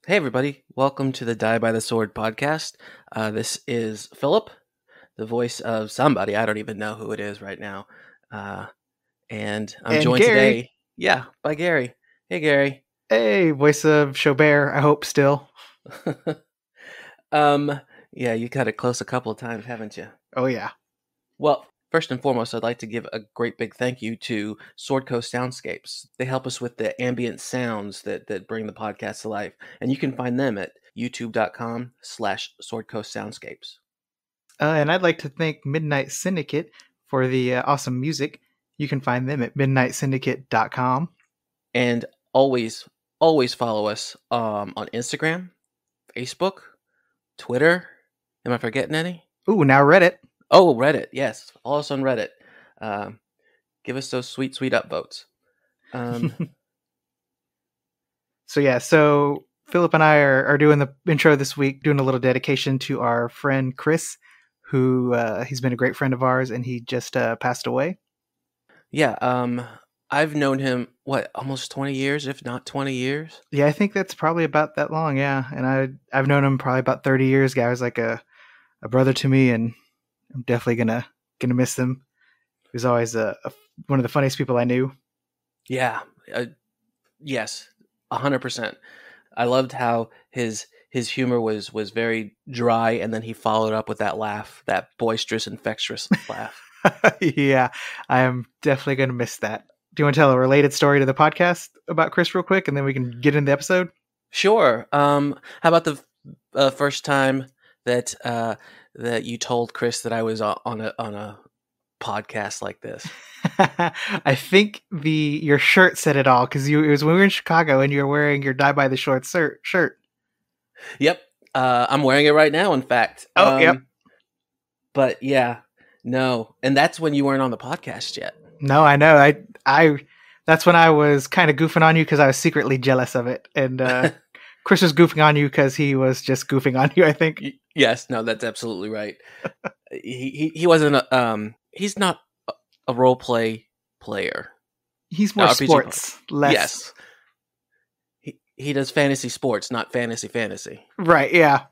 Hey, everybody. Welcome to the Die by the Sword podcast. This is Phillip, the voice of somebody. I don't even know who it is right now. And I'm And joined Gary. today, by Gary. Hey, Gary. Hey, voice of Xo'bere, I hope still. Yeah, you got it close a couple of times, haven't you? Oh, yeah. Well, first and foremost, I'd like to give a great big thank you to Sword Coast Soundscapes. They help us with the ambient sounds that bring the podcast to life. And you can find them at youtube.com/Sword Coast Soundscapes. And I'd like to thank Midnight Syndicate for the awesome music. You can find them at midnightsyndicate.com. And always follow us on Instagram, Facebook, Twitter. Am I forgetting any? Ooh, now Reddit. Oh, Reddit. Yes. Follow us on Reddit. Give us those sweet upvotes. So Phillip and I are doing the intro this week, doing a little dedication to our friend Chris, who he's been a great friend of ours, and he just passed away. Yeah. I've known him, almost 20 years, if not 20 years? Yeah, I think that's probably about that long, yeah. And I've known him probably about 30 years. Guy was like a brother to me, and I'm definitely gonna miss him. He was always one of the funniest people I knew. Yeah. Yes, 100%. I loved how his humor was very dry, and then he followed up with that laugh, that boisterous, infectious laugh. Yeah, I am definitely going to miss that. Do you want to tell a related story to the podcast about Chris real quick, and then we can get into the episode? Sure. How about the first time that you told Chris that I was on a podcast like this? I think your shirt said it all, because it was when we were in Chicago and you were wearing your Die by the Short shirt. Yep. I'm wearing it right now, in fact. Oh, yep. But yeah, no. And that's when you weren't on the podcast yet. No, I know. I that's when I was kind of goofing on you because I was secretly jealous of it. And Chris was goofing on you because he was just goofing on you, I think. Yes, no, that's absolutely right. he wasn't he's not a role play player. He's more sports, less. Yes. He does fantasy sports, not fantasy. Right, yeah.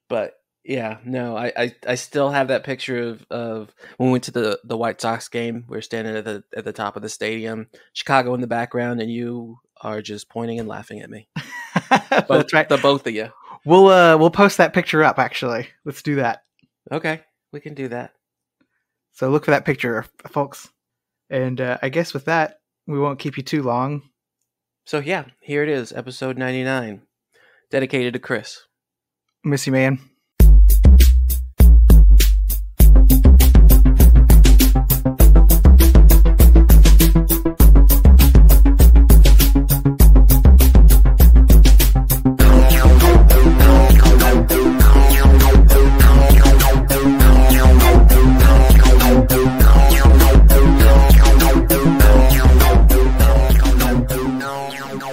But yeah, no, I still have that picture of when we went to the White Sox game. We were standing at the top of the stadium, Chicago in the background, and you are just pointing and laughing at me. That's right. The both of you. We'll post that picture up, actually. Let's do that. Okay, we can do that. So look for that picture, folks. And I guess with that, we won't keep you too long. So yeah, here it is, episode 99, dedicated to Chris. Miss you, man.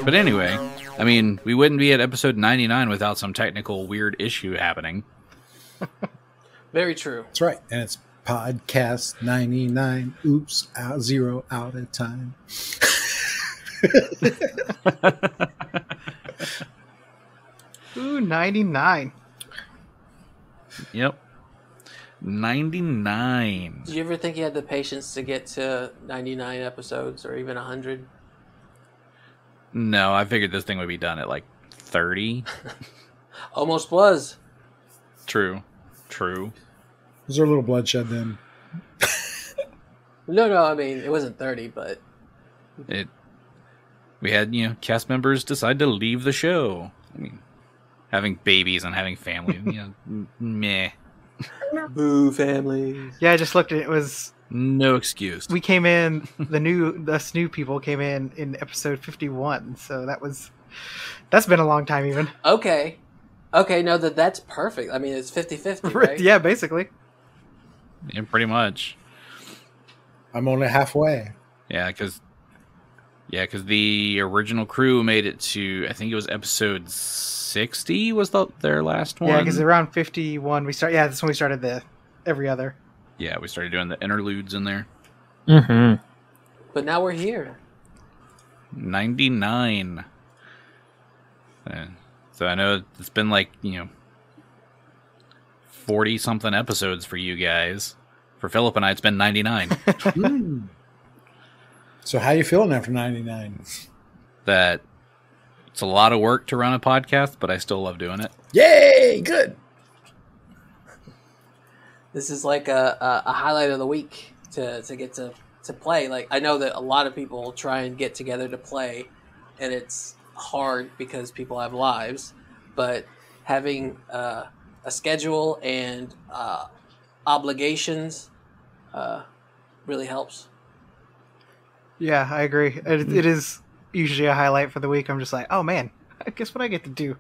But anyway, I mean, we wouldn't be at episode 99 without some technical weird issue happening. Very true. That's right. And it's podcast 99. Oops, 0 out of time. Ooh, 99. Yep. 99. Did you ever think you had the patience to get to 99 episodes or even 100? No, I figured this thing would be done at like 30. Almost was. True. Was there a little bloodshed then? No, I mean, it wasn't 30, but... We had, cast members decide to leave the show. I mean, having babies and having families, meh. Boo, families. Yeah, I just looked at it. It was... No excuse. We came in, us new people came in episode 51, so that's been a long time even. Okay, no, that's perfect. I mean, it's 50-50, right? Yeah, basically. Yeah, pretty much. I'm only halfway. Yeah, because the original crew made it to, I think it was episode 60 was their last one. Yeah, because around 51 that's when we started the every other. Yeah, we started doing the interludes in there. So I know it's been 40 something episodes for you guys. For Phillip and I, it's been 99. So how you feeling after 99? That it's a lot of work to run a podcast, but I still love doing it. Yay! Good. This is like a highlight of the week to get to play. Like, I know that a lot of people try and get together to play, and it's hard because people have lives, but having a schedule and obligations really helps. Yeah, I agree. It is usually a highlight for the week. I'm just like, oh man, guess what I get to do?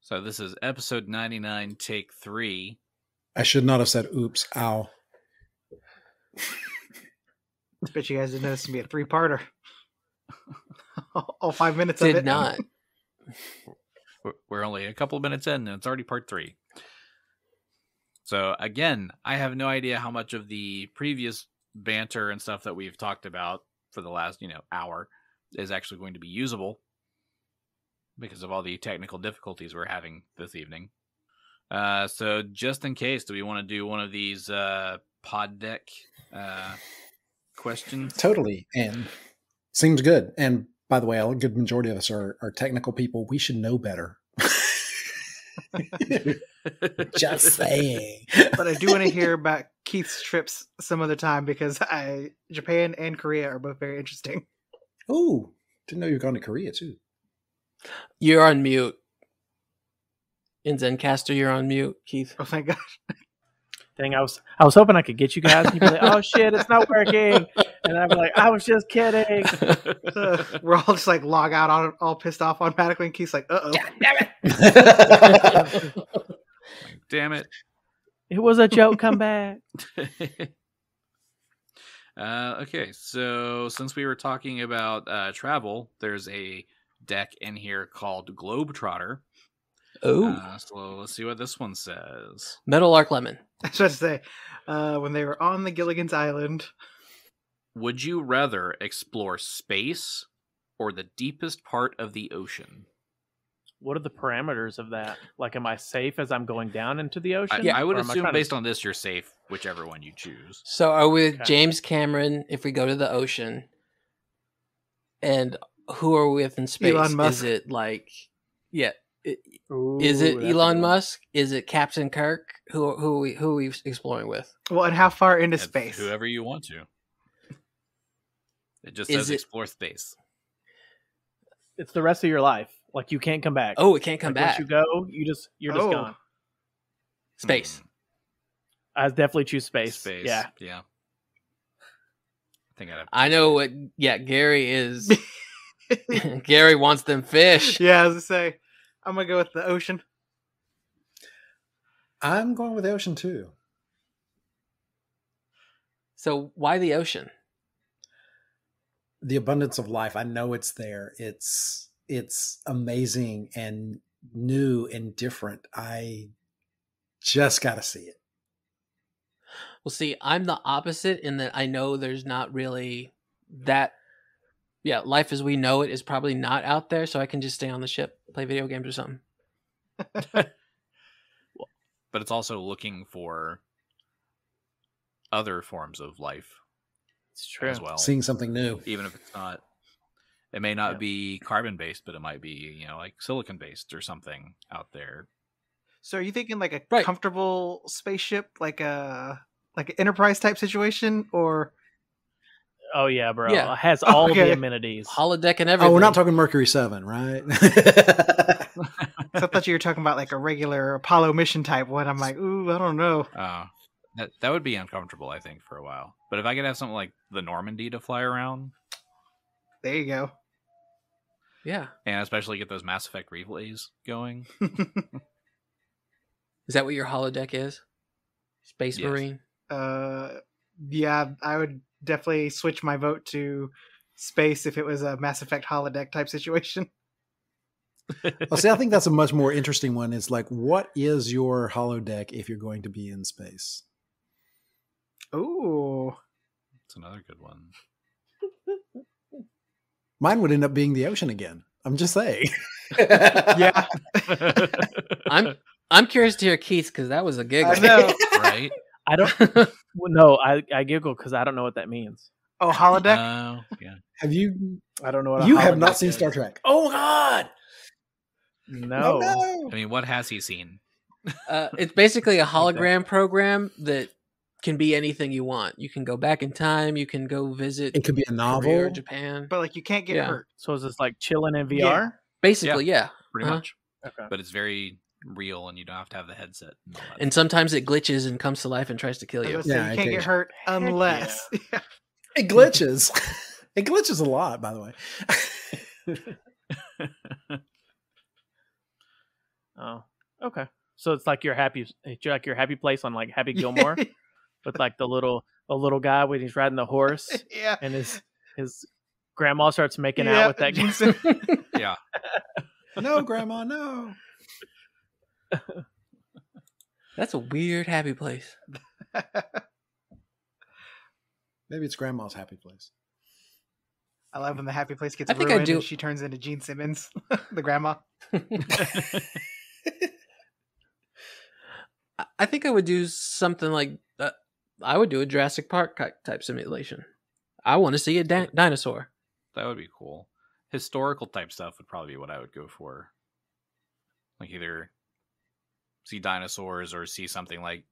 So this is episode 99, take 3. I should not have said oops, ow. Bet you guys didn't know this would be a 3-parter. All 5 minutes of it. Did not. We're only a couple of minutes in, and it's already part 3. So again, I have no idea how much of the previous banter and stuff that we've talked about for the last, hour is actually going to be usable because of all the technical difficulties we're having this evening. So just in case, do we want to do one of these pod deck questions? Totally. And seems good. And by the way, a good majority of us are technical people. We should know better. Just saying. But I do want to hear about Keith's trips some other time because Japan and Korea are both very interesting. Oh, didn't know you were going to Korea too. You're on mute. In Zencaster, you're on mute, Keith. Oh, thank gosh. Dang, I was hoping I could get you guys. And you'd be like, oh shit, it's not working. And I'd be like, I was just kidding. We're all just like log out all pissed off automatically. And Keith's like, uh-oh. Damn it. It was a joke. Come back. Okay, so since we were talking about travel, there's a deck in here called Globetrotter. Oh. So let's see what this one says. Meadowlark Lemon. I was just say, when they were on the Gilligan's Island. Would you rather explore space or the deepest part of the ocean? What are the parameters of that? Like, am I safe as I'm going down into the ocean? I would Or am assume trying based on this, you're safe, whichever one you choose. So are we with Okay. James Cameron if we go to the ocean? And who are we with in space? Elon Musk. Is it like, yeah, Ooh, is it that's a Elon good one. Musk? Is it Captain Kirk? Who are we exploring with? Well, and how far into It's space? whoever you want to. It just Is says it- explore space. It's the rest of your life. Like, you can't come back. Oh, it can't come Like, back. Once you go, you're just Oh. gone. Space. I definitely choose space. Space. Yeah. Yeah. I think I'd have to I choose know space. what. Yeah, Gary is. Gary wants them fish. Yeah, I was gonna say, I'm gonna go with the ocean. I'm going with the ocean too. So why the ocean? The abundance of life. I know it's there. It's amazing and new and different. I just got to see it. Well, see, I'm the opposite in that I know there's not really that. Yeah, life as we know it is probably not out there, so I can just stay on the ship, play video games or something. But it's also looking for other forms of life It's true. as well. Seeing something new. Even if it's not, it may not Yeah. be carbon based, but it might be, like silicon based or something out there. So are you thinking like a Right. comfortable spaceship, like an Enterprise type situation, or Oh, yeah, bro. Yeah. It has all Okay. the amenities. Holodeck and everything. Oh, we're not talking Mercury 7, right? 'cause I thought you were talking about like a regular Apollo mission type one. I'm like, ooh, I don't know. That would be uncomfortable, I think, for a while. But if I could have something like the Normandy to fly around, There you go. Yeah. and especially get those Mass Effect replays going, Is that what your holodeck is? Space Yes. Marine? Yeah, I would definitely switch my vote to space if it was a Mass Effect holodeck type situation. Well, see, I think that's a much more interesting one. Is like, what is your holodeck if you're going to be in space? Ooh. it's another good one. Mine would end up being the ocean again. I'm just saying. Yeah. I'm curious to hear Keith's because that was a giggle. I know. Right? I don't. Well, no, I giggle because I don't know what that means. Oh, holodeck. Yeah. Have you? I don't know what a You have holodeck not seen is. Star Trek. Oh God! No. Oh, I mean, what has he seen? It's basically a hologram program that can be anything you want. You can go back in time. You can go visit It could be a Korea novel. or Japan. But like, you can't get Yeah. hurt. So is this like chilling in VR? Yeah. Basically, yeah. Pretty Uh-huh. much. Okay. But it's very real, and you don't have to have the headset. And all that. And sometimes it glitches and comes to life and tries to kill I you. was gonna say, Yeah, you can't get hurt unless. Yeah. It glitches. It glitches a lot, by the way. Oh, okay. So it's like your happy place on like Happy Gilmore, with like a little guy when he's riding the horse, Yeah. and his grandma starts making out with that guy. Yeah. No, Grandma, no. That's a weird happy place. Maybe it's Grandma's happy place. I love when the happy place gets I think I ruined do- and she turns into Gene Simmons, the grandma. I think I would do something like I would do a Jurassic Park type simulation. I want to see a dinosaur. That would be cool. Historical type stuff would probably be what I would go for. Like either see dinosaurs or see something like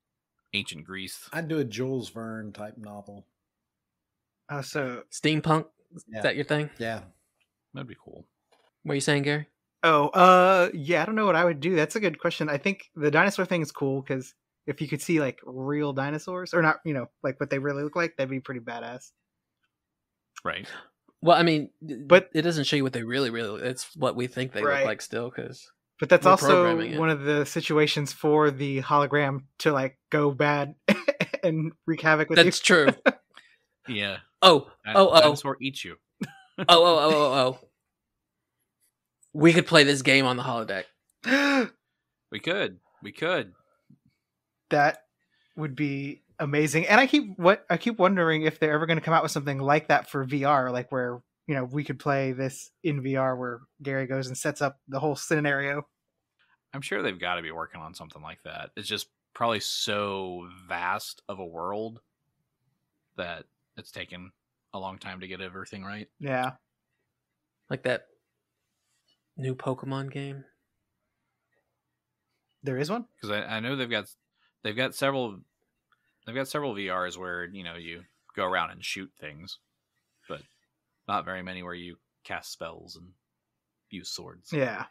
ancient Greece. I'd do a Jules Verne type novel. So, Steampunk. Yeah. Is that your thing? Yeah. That'd be cool. What are you saying, Gary? yeah, I don't know what I would do. That's a good question. I think the dinosaur thing is cool because if you could see like real dinosaurs, or not, like what they really look like, that'd be pretty badass. Right. Well, I mean, But- it doesn't show you what they really. It's what we think they look Right. like still. Because But that's We're also programming it. one of the situations for the hologram to like go bad and wreak havoc with that's true. Yeah. Oh. Dinosaur eats you. Oh. We could play this game on the holodeck. you. We could. That would be amazing. And I keep wondering if they're ever going to come out with something like that for VR, like where we could play this in VR, where Gary goes and sets up the whole scenario. I'm sure they've got to be working on something like that. It's just probably so vast of a world that it's taken a long time to get everything right. Yeah. Like that new Pokemon game. There is one? Because I know they've got several VRs where you go around and shoot things, but not very many where you cast spells and use swords. Yeah.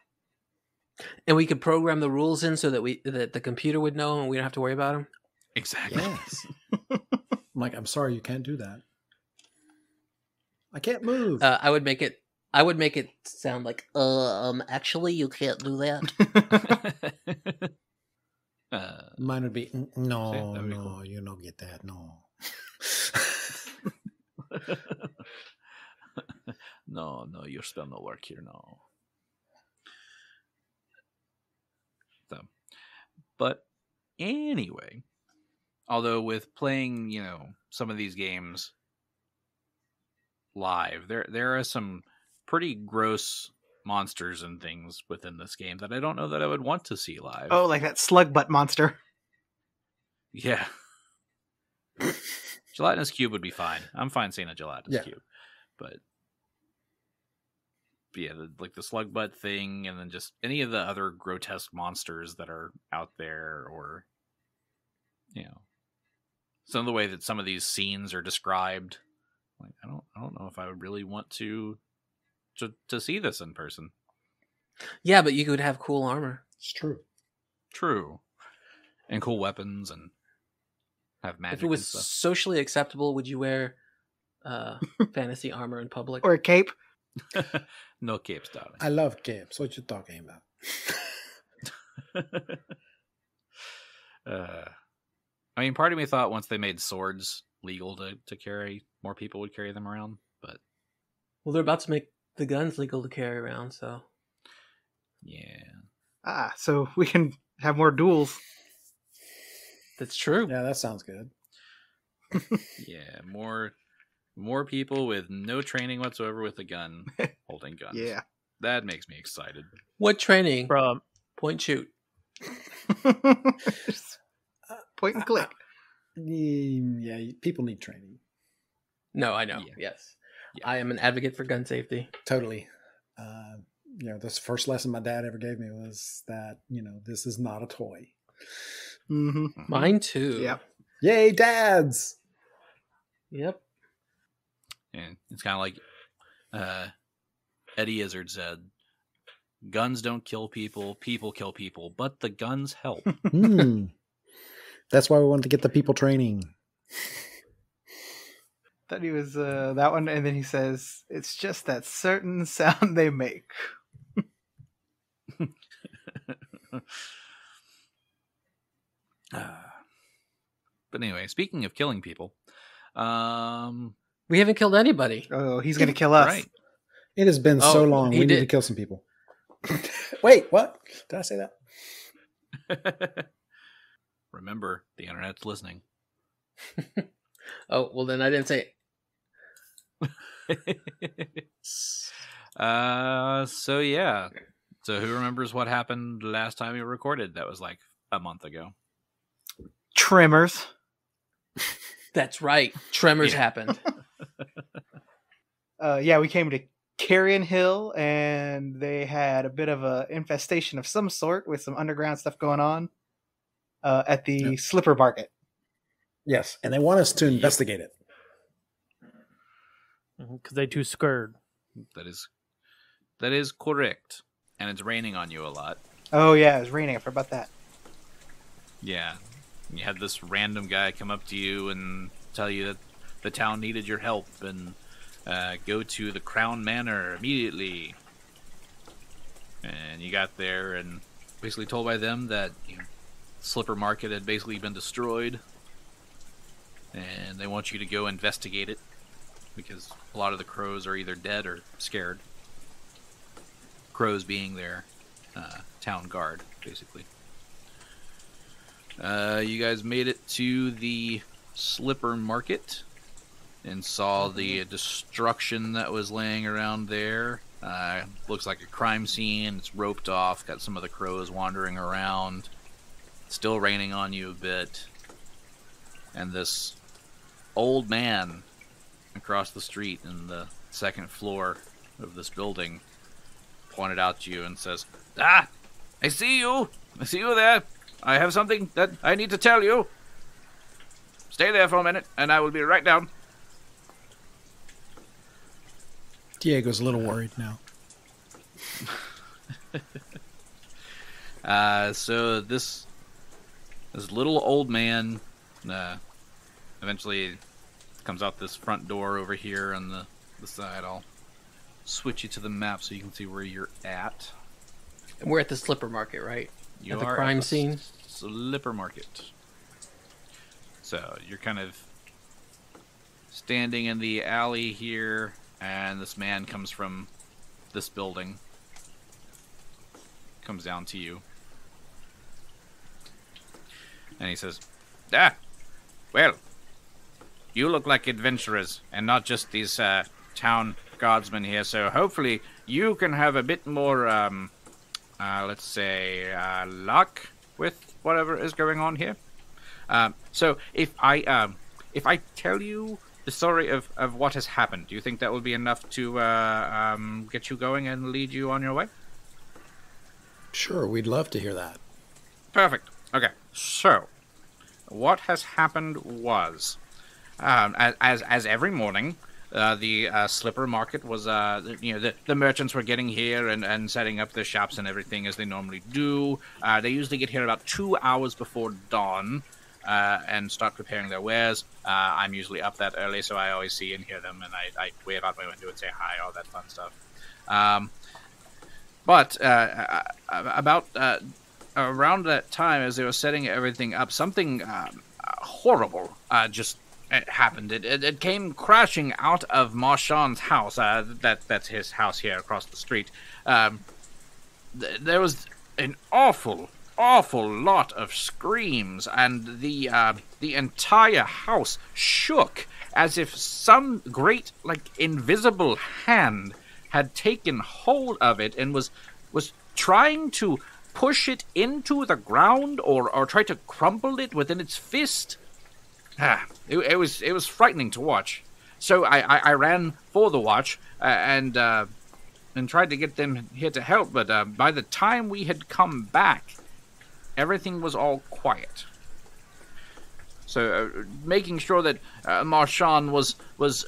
And we could program the rules in so that the computer would know and we don't have to worry about them. Exactly. Yes. I'm like, I'm sorry, you can't do that. I can't move. I would make it sound like actually you can't do that. Mine would be, no, See, that'd be no, cool. you don't get that, no. No, your spell no work here, no. So, but anyway, although with playing, some of these games live, there are some pretty gross monsters and things within this game that I don't know that I would want to see live. Oh, like that slug butt monster. Yeah. Gelatinous cube would be fine. I'm fine seeing a gelatinous cube. But yeah, like the slug butt thing, and then just any of the other grotesque monsters that are out there, or some of the way that some of these scenes are described. Like I don't know if I would really want to see this in person. Yeah, but you could have cool armor. It's true. True. And cool weapons and have magic. If it was and stuff. socially acceptable, would you wear fantasy armor in public? Or a cape. No capes, darling. I love capes. What you talking about? I mean, part of me thought once they made swords legal to carry, more people would carry them around. But Well, they're about to make the guns legal to carry around, so yeah, So we can have more duels. that's true. Yeah, that sounds good. yeah, more people with no training whatsoever with a gun holding guns. Yeah. That makes me excited. What training? Bro, Point shoot. Point and click. Yeah, people need training. No, I know. Yeah. Yes. Yeah. I am an advocate for gun safety. Totally. This first lesson my dad ever gave me was that, this is not a toy. Mm-hmm. Mine too. Yep. Yay, dads! Yep. And it's kind of like Eddie Izzard said, guns don't kill people, people kill people, but the guns help. That's why we wanted to get the people training. Thought he was that one, and then he says, "It's just that certain sound they make." But anyway, speaking of killing people, We haven't killed anybody. Oh, he's gonna kill us. right. It has been so long. he We need did. to kill some people. Wait, what? Did I say that? Remember, the internet's listening. Oh, well, then I didn't say So yeah. So who remembers what happened last time we recorded? That was like a month ago. Tremors. that's right. Tremors Yeah. happened. Yeah, we came to Carrion Hill, and they had a bit of a infestation of some sort with some underground stuff going on at the slipper market. Yes, and they want us to investigate it. because they too scared. That is correct. And it's raining on you a lot. Oh yeah, it was raining. I forgot about that. Yeah. You had this random guy come up to you and tell you that the town needed your help and go to the Crown Manor immediately. And you got there and basically told by them that Slipper Market had basically been destroyed. And they want you to go investigate it because a lot of the crows are either dead or scared. Crows being their town guard, basically. You guys made it to the Slipper Market and saw the destruction that was laying around there. Looks like a crime scene. It's roped off. Got some of the crows wandering around. Still raining on you a bit. And this old man across the street in the second floor of this building pointed out to you and says, "Ah, I see you. I see you there. I have something that I need to tell you. Stay there for a minute, and I will be right down." Diego's a little worried now. So this little old man eventually comes out this front door over here on the side. I'll switch you to the map so you can see where you're at. And we're at the Slipper Market, right? You At the are crime the scene? Slipper Market. So you're kind of standing in the alley here, and this man comes from this building. Comes down to you. And he says, "Ah, well, you look like adventurers, and not just these town guardsmen here, so hopefully you can have a bit more, let's say, luck with whatever is going on here. So if I tell you the story of what has happened, do you think that will be enough to get you going and lead you on your way?" Sure, we'd love to hear that. Perfect. Okay. So, what has happened was, as every morning, the Slipper Market was, the merchants were getting here and setting up their shops and everything as they normally do. They usually get here about 2 hours before dawn and start preparing their wares. I'm usually up that early, so I always see and hear them, and I wave out my window and say hi, all that fun stuff. But about around that time, as they were setting everything up, something horrible just happened. It came crashing out of Marchand's house. That's his house here across the street. There was an awful lot of screams, and the entire house shook as if some great, invisible hand had taken hold of it and was trying to push it into the ground or try to crumple it within its fist. It was frightening to watch. So I ran for the watch and tried to get them here to help, but by the time we had come back, everything was all quiet. So making sure that Marchand was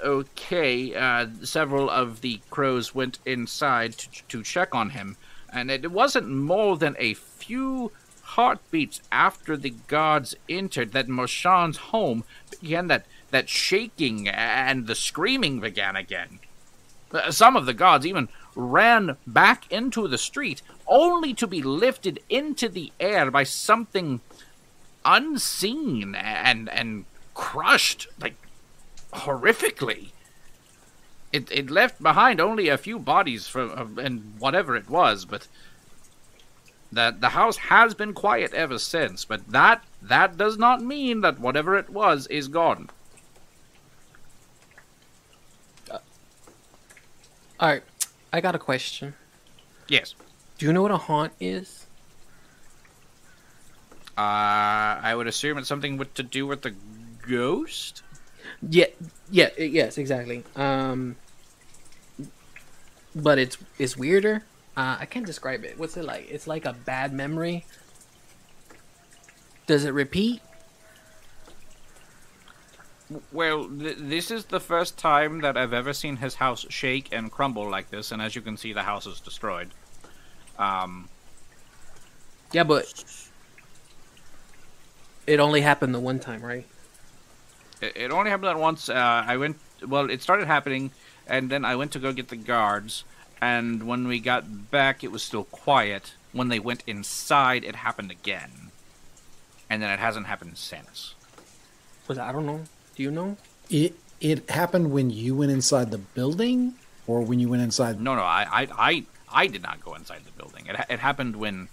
okay, several of the crows went inside to check on him, and it wasn't more than a few heartbeats after the guards entered that Marchand's home began that shaking, and the screaming began again. Some of the guards even ran back into the street, only to be lifted into the air by something unseen and crushed, like, horrifically. It left behind only a few bodies from and whatever it was, but the house has been quiet ever since. But that does not mean that whatever it was is gone. All right, I got a question. Yes. Do you know what a haunt is? I would assume it's something to do with the ghost? Yes, exactly. But it's weirder. I can't describe it. What's it like? It's like a bad memory. Does it repeat? Well, this is the first time that I've ever seen his house shake and crumble like this, and as you can see, the house is destroyed. Yeah, but it only happened the one time, right? It only happened that once. It started happening, and then I went to go get the guards, and when we got back, it was still quiet. When they went inside, it happened again. And then it hasn't happened since. I don't know. Do you know? It happened when you went inside the building, or when you went inside? No, I did not go inside the building. It happened when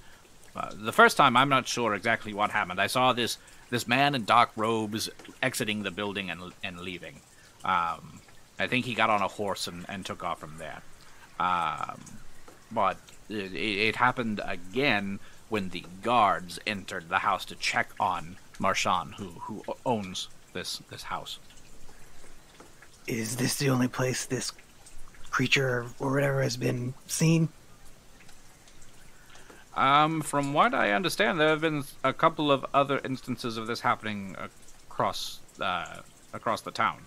the first time. I'm not sure exactly what happened. I saw this man in dark robes exiting the building and leaving. I think he got on a horse and took off from there. But it happened again when the guards entered the house to check on Marchand, who owns this house. Is this the only place this creature or whatever has been seen? From what I understand, there have been a couple of other instances of this happening across the town.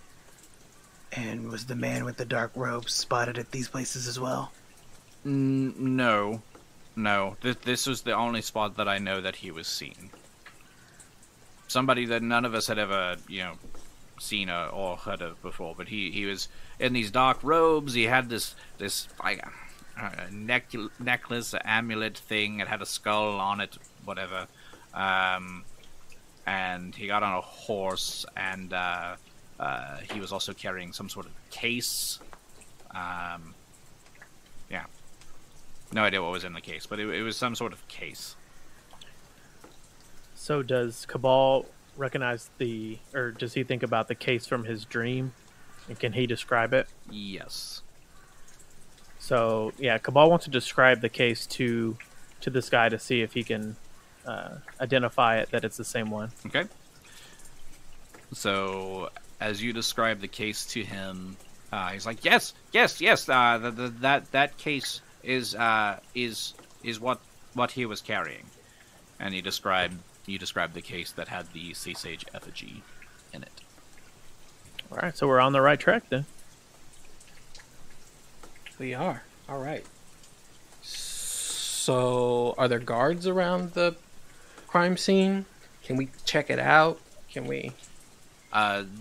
And was the man with the dark robes spotted at these places as well? No. This was the only spot that I know that he was seen. Somebody that none of us had ever, seen or heard of before. But he was in these dark robes. He had this like necklace, amulet thing. It had a skull on it, whatever. And he got on a horse, and he was also carrying some sort of case. Yeah. No idea what was in the case, but it was some sort of case. So does Kabal recognize or does he think about the case from his dream? And can he describe it? Yes. So, yeah, Kabal wants to describe the case to this guy to see if he can identify it, that it's the same one. Okay. So, as you describe the case to him, he's like, yes. That case is what he was carrying, and you describe the case that had the sea sage effigy in it. All right, so we're on the right track then. We are. All right. So, are there guards around the crime scene? Can we check it out? Can we?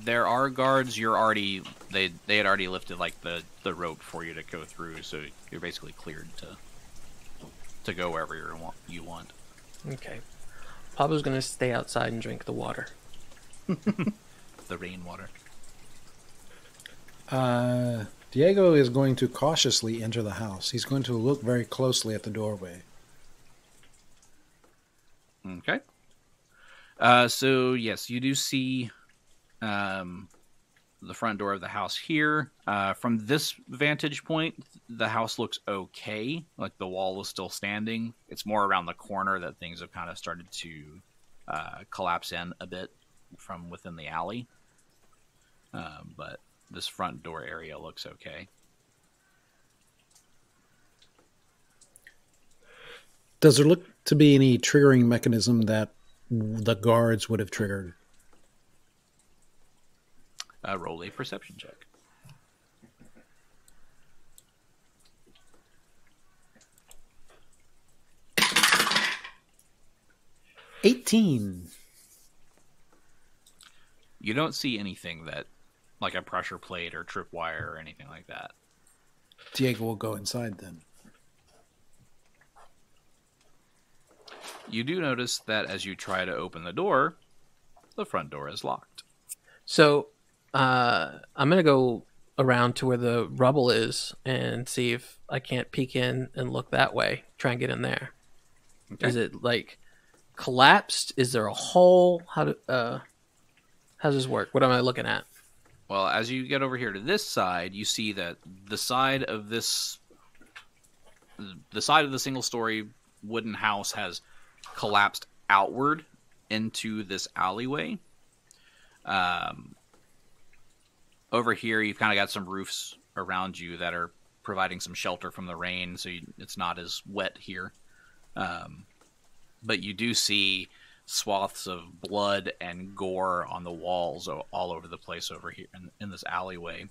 There are guards. They had already lifted like the rope for you to go through, so you're basically cleared to go wherever you want. Okay. Pablo's gonna stay outside and drink the water. The rainwater. Diego is going to cautiously enter the house. He's going to look very closely at the doorway. Okay. So yes, you do see the front door of the house here. From this vantage point, the house looks okay. Like the wall is still standing. It's more around the corner that things have kind of started to collapse in a bit from within the alley. But this front door area looks okay. Does there look to be any triggering mechanism that the guards would have triggered? Roll a perception check. $18. You don't see anything that, like a pressure plate or tripwire or anything like that. Diego will go inside then. You do notice that as you try to open the door, the front door is locked. So I'm going to go around to where the rubble is and see if I can't peek in and look that way. Try and get in there. Okay. Is it like collapsed? Is there a hole? How does this work? What am I looking at? Well, as you get over here to this side, you see that the side of the single-story wooden house has collapsed outward into this alleyway. Over here, you've kind of got some roofs around you that are providing some shelter from the rain, so it's not as wet here. But you do see swaths of blood and gore on the walls all over the place over here in this alleyway.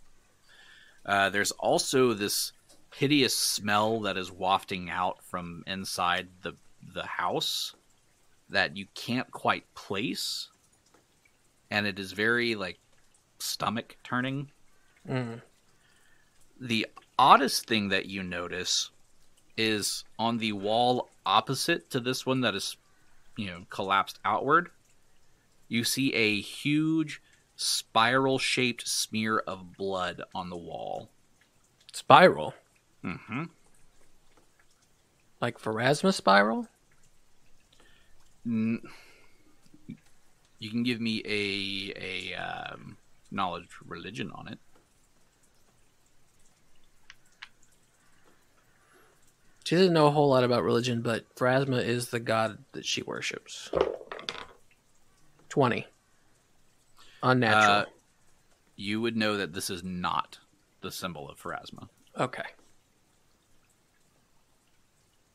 There's also this hideous smell that is wafting out from inside the house that you can't quite place, and it is very like stomach turning. The oddest thing that you notice is on the wall opposite to this one that is, collapsed outward, you see a huge spiral-shaped smear of blood on the wall. Spiral? Mm-hmm. Like Pharasma spiral? You can give me a knowledge religion on it. She doesn't know a whole lot about religion, but Pharasma is the god that she worships. 20. Unnatural. You would know that this is not the symbol of Pharasma. Okay.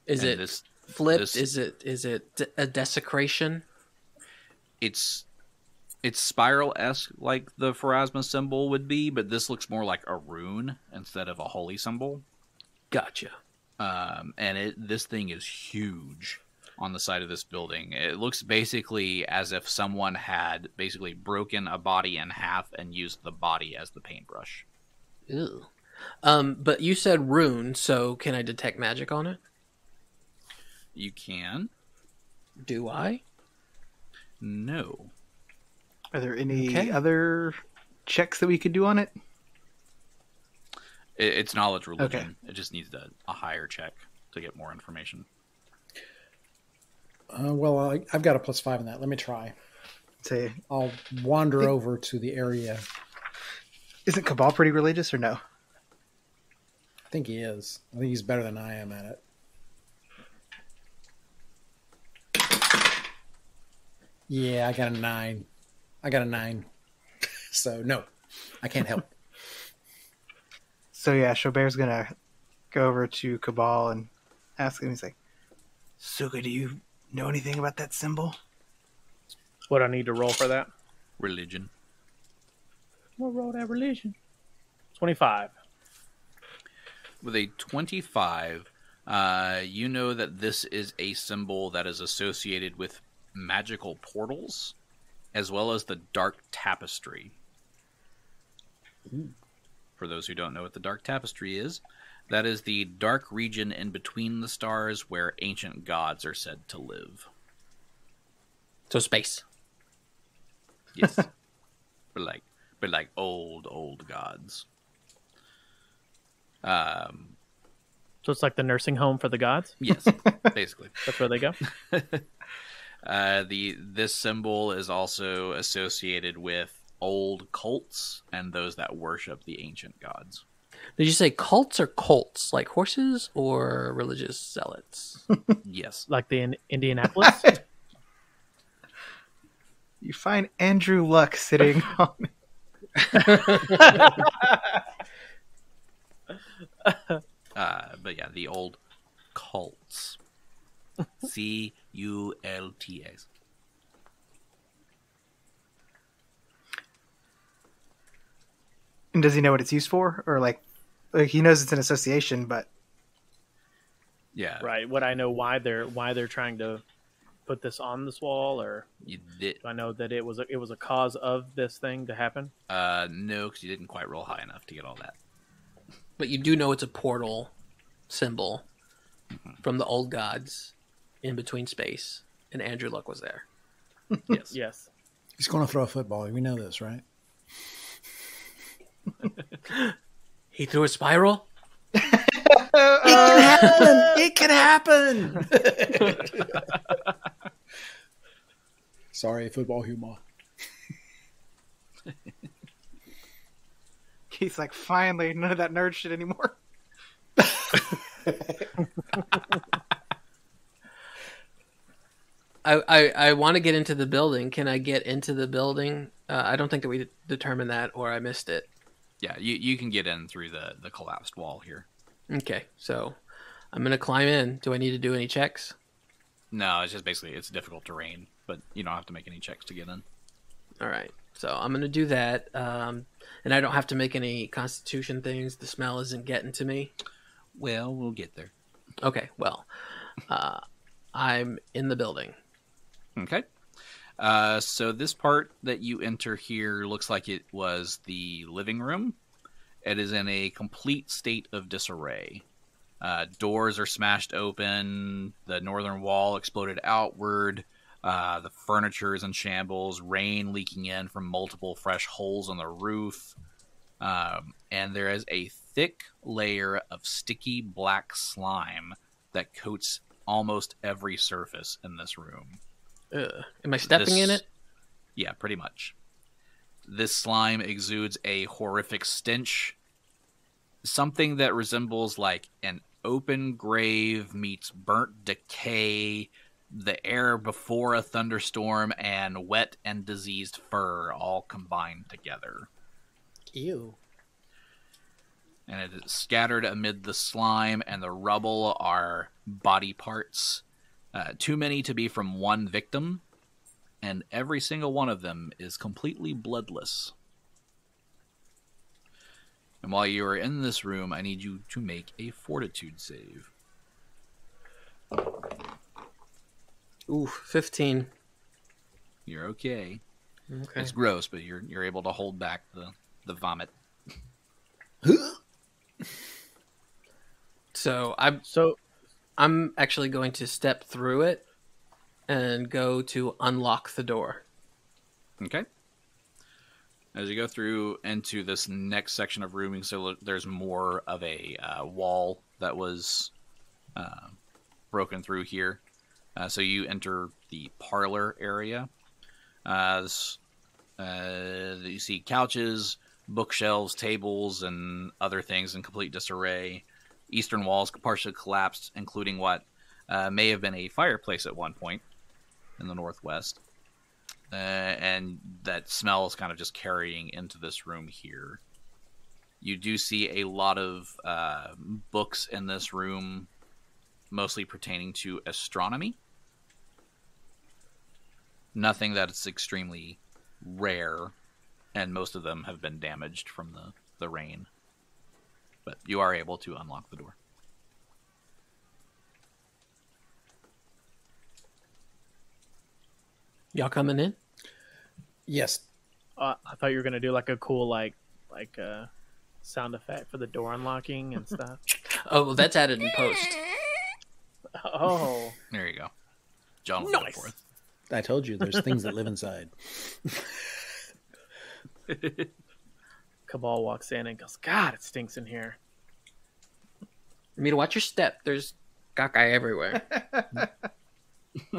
Is And it flipped? Is it a desecration? It's spiral-esque like the Pharasma symbol would be, but this looks more like a rune instead of a holy symbol. Gotcha. And this thing is huge on the side of this building. It looks basically as if someone had basically broken a body in half and used the body as the paintbrush. Ew. But you said rune, so can I detect magic on it? You can. Do I? No. Are there any other checks that we could do on it? It's knowledge religion. Okay. It just needs a higher check to get more information. Well, I've got a +5 in that. Let me try. Say, I'll wander over to the area. isn't Kabal pretty religious or no? I think he is. I think he's better than I am at it. Yeah, I got a 9. So, no, I can't help. So yeah, Xo'bere's gonna go over to Kabal and ask him. He's like, "Suga, do you know anything about that symbol?" What I need to roll for that? Religion. We'll roll that religion. 25. With a 25, you know that this is a symbol that is associated with magical portals, as well as the dark tapestry. Ooh. For those who don't know what the dark tapestry is, that is the dark region in between the stars where ancient gods are said to live. So space. Yes. but like old gods. So it's like the nursing home for the gods? Yes, basically. That's where they go? This symbol is also associated with old cults and those that worship the ancient gods. Did you say cults or colts, like horses or religious zealots? Yes. Like the Indianapolis? You find Andrew Luck sitting on. But yeah, the old cults. Cults. And does he know what it's used for, or like he knows it's an association, but Yeah. Right. Would I know why they're trying to put this on this wall, or You did. do I know that it was a cause of this thing to happen? No, because you didn't quite roll high enough to get all that. But you do know it's a portal symbol from the old gods in between space, and Andrew Luck was there. Yes. Yes. He's going to throw a football. We know this, right? He threw a spiral? It can happen. Sorry, football humor. he's like, finally, none of that nerd shit anymore. I want to get into the building. Can I get into the building? I don't think that we determined that, or I missed it. Yeah, you can get in through the collapsed wall here. Okay, so I'm going to climb in. Do I need to do any checks? No, it's just basically it's difficult terrain, but you don't have to make any checks to get in. All right, so I'm going to do that. And I don't have to make any constitution things. The smell isn't getting to me. Well, we'll get there. Okay, well, I'm in the building. Okay. So this part that you enter here looks like it was the living room. It is in a complete state of disarray. Doors are smashed open. The northern wall exploded outward. The furniture is in shambles. Rain leaking in from multiple fresh holes on the roof. And there is a thick layer of sticky black slime that coats almost every surface in this room. Am I stepping in it? Yeah, pretty much. This slime exudes a horrific stench. Something that resembles like an open grave meets burnt decay, the air before a thunderstorm, and wet and diseased fur all combined together. Ew. And it is scattered amid the slime and the rubble are body parts. Too many to be from one victim, and every single one of them is completely bloodless. And while you are in this room, I need you to make a fortitude save. Ooh, 15. You're okay. Okay. It's gross, but you're able to hold back the vomit. So I'm actually going to step through it and go to unlock the door. Okay. As you go through into this next section of rooming, so there's more of a wall that was broken through here. So you enter the parlor area. You see couches, bookshelves, tables, and other things in complete disarray. Eastern walls partially collapsed, including what may have been a fireplace at one point in the northwest. And that smell is kind of just carrying into this room here. You do see a lot of books in this room, mostly pertaining to astronomy. Nothing that's extremely rare, and most of them have been damaged from the rain. But you are able to unlock the door. Y'all coming in? Yes. I thought you were gonna do like a cool like sound effect for the door unlocking and stuff. Oh, well, that's added in post. Oh, There you go. John will go Nice. forth. I told you there's things that live inside. Kabal walks in and goes, "God, it stinks in here." You need to watch your step. There's caca everywhere.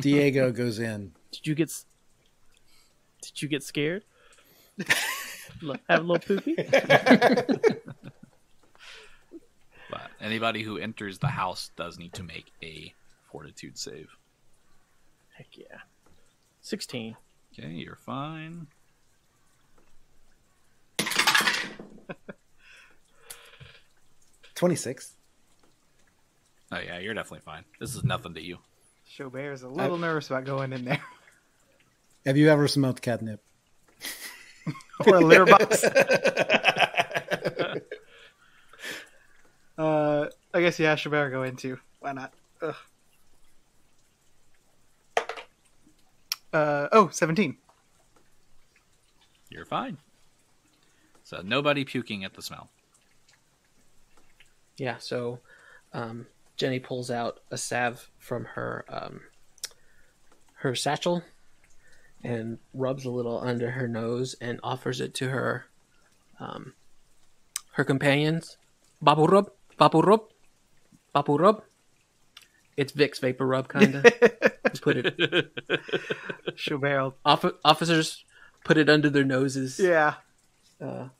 Diego goes in. Did you get scared? Have a little poopy. But anybody who enters the house does need to make a fortitude save. Heck yeah. 16. Okay, you're fine. 26. Oh yeah, you're definitely fine. This is nothing to you. Xo'bere's a little nervous about going in there. Have you ever smelled catnip? Or a litter box. I guess, yeah, Xo'bere go into. Why not? Ugh. 17. You're fine. So nobody puking at the smell. Yeah, so Genny pulls out a salve from her her satchel and rubs a little under her nose and offers it to her her companions. Babu rub, babu rub, babu rub. It's Vicks Vapor Rub, kind of. Put it. Xo'bere. Officers put it under their noses. Yeah. On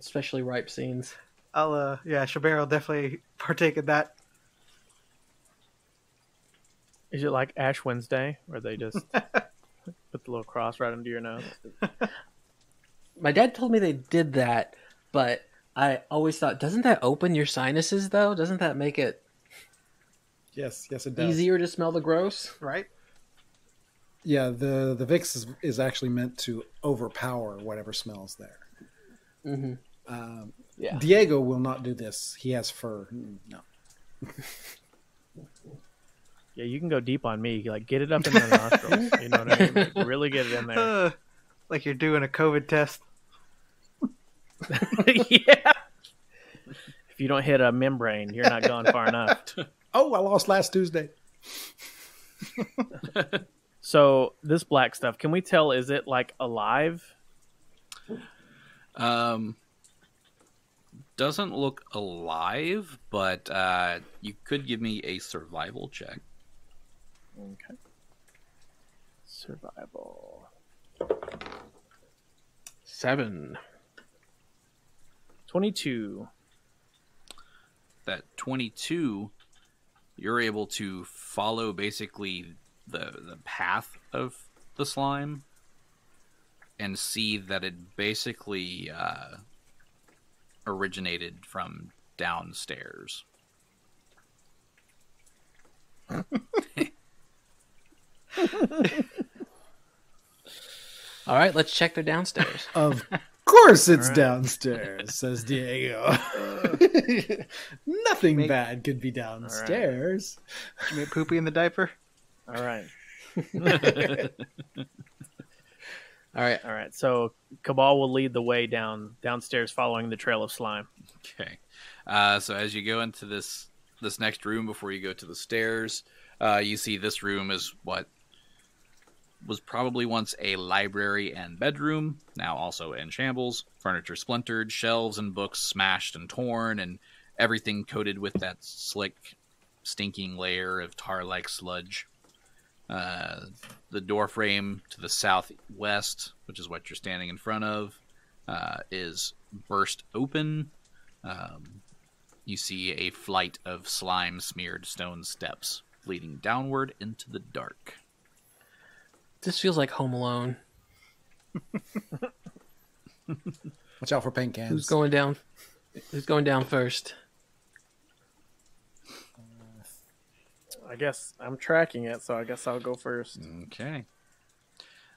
especially ripe scenes. Xo'bere will definitely partake in that. Is it like Ash Wednesday, where they just put the little cross right under your nose? My dad told me they did that, but I always thought, doesn't that open your sinuses, though? Doesn't that make it Yes, it does. easier to smell the gross? Right? Yeah, the Vicks is actually meant to overpower whatever smells there. Mm-hmm. Yeah. Diego will not do this. He has fur. No. Yeah, you can go deep on me. Like, get it up in the nostrils. You know what I mean? Like, really get it in there. Like you're doing a COVID test. Yeah. If you don't hit a membrane, you're not going far enough. Oh, I lost last Tuesday. So this black stuff, can we tell? Is it like alive? Doesn't look alive, but you could give me a survival check. Okay. Survival. 7. 22. That 22, you're able to follow basically the path of the slime and see that it basically originated from downstairs. All right, let's check their downstairs. Of course it's All right. downstairs, says Diego. Nothing bad could be downstairs. You made poopy in the diaper? All right. All right. All right. So Kabal will lead the way downstairs, following the trail of slime. Okay. So as you go into this next room before you go to the stairs, you see this room is what was probably once a library and bedroom, now also in shambles. Furniture splintered, shelves and books smashed and torn, and everything coated with that slick, stinking layer of tar-like sludge. The door frame to the southwest, which is what you're standing in front of, is burst open. You see a flight of slime-smeared stone steps leading downward into the dark. This feels like Home Alone. Watch out for paint cans. Who's going down? Who's going down first? I guess I'm tracking it, so I guess I'll go first. Okay.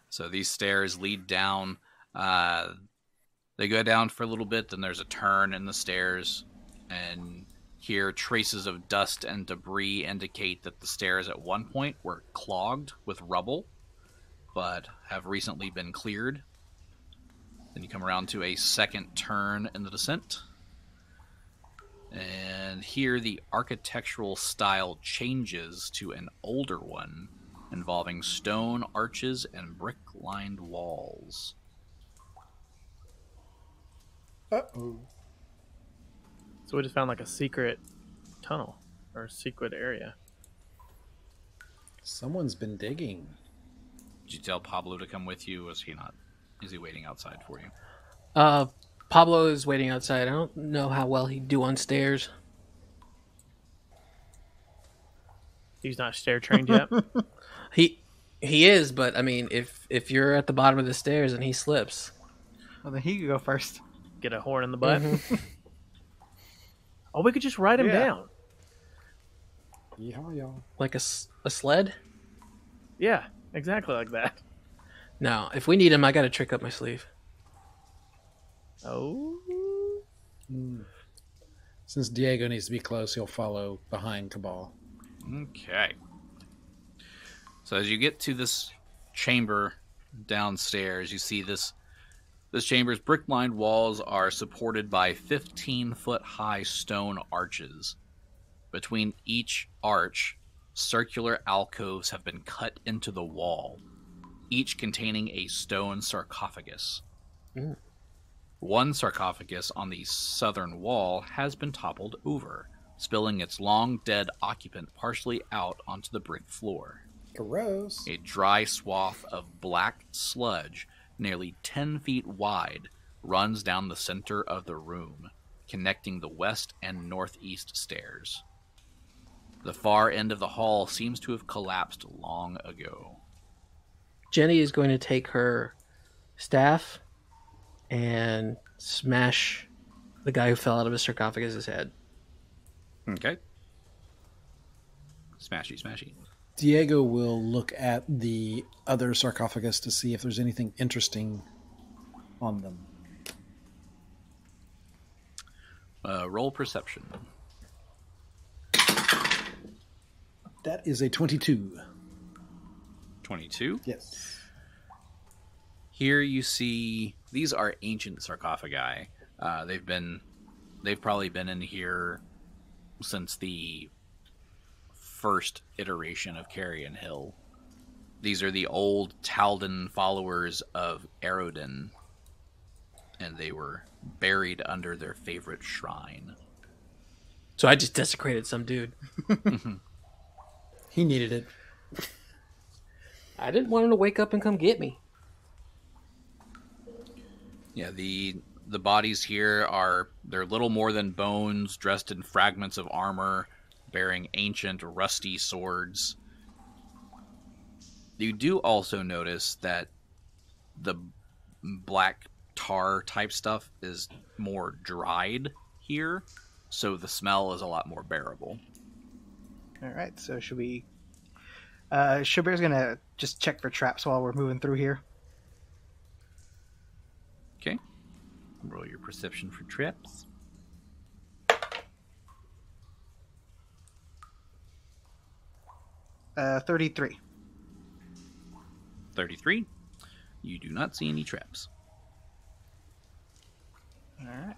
So these stairs lead down. They go down for a little bit, then there's a turn in the stairs, and here traces of dust and debris indicate that the stairs at one point were clogged with rubble, but have recently been cleared. Then you come around to a second turn in the descent. And here the architectural style changes to an older one, involving stone arches and brick-lined walls. Uh-oh. So we just found like a secret tunnel or a secret area. Someone's been digging. Did you tell Pablo to come with you? Was he not? is he waiting outside for you? Pablo is waiting outside. I don't know how well he'd do on stairs. He's not stair trained yet. He is, but I mean, if you're at the bottom of the stairs and he slips, Well, then he could go first. Get a horn in the butt. Mhm. Oh, we could just ride him Yeah. down. Yeah. like a sled. Yeah, exactly like that. No, if we need him, I got a trick up my sleeve. Oh. Since Diego needs to be close, he'll follow behind Kabal. Okay. So as you get to this chamber downstairs, you see this chamber's brick-lined walls are supported by 15-foot high stone arches. Between each arch, circular alcoves have been cut into the wall, each containing a stone sarcophagus. Mm. One sarcophagus on the southern wall has been toppled over, spilling its long-dead occupant partially out onto the brick floor. Gross. A dry swath of black sludge, nearly 10 feet wide, runs down the center of the room, connecting the west and northeast stairs. The far end of the hall seems to have collapsed long ago. Genny is going to take her staff and smash the guy who fell out of his sarcophagus's head. Okay. Smashy, smashy. Diego will look at the other sarcophagus to see if there's anything interesting on them. Roll perception. That is a 22. 22. Yes. Here you see these are ancient sarcophagi. They've probably been in here since the first iteration of Carrion Hill. These are the old Taldan followers of Erodin, and they were buried under their favorite shrine. So I just desecrated some dude. He needed it. I didn't want him to wake up and come get me. Yeah, the bodies here they're little more than bones, dressed in fragments of armor, bearing ancient, rusty swords. You do also notice that the black tar type stuff is more dried here, so the smell is a lot more bearable. All right, so should we... Xo'bere's going to just check for traps while we're moving through here. Okay. Roll your perception for traps. 33. 33. You do not see any traps. All right.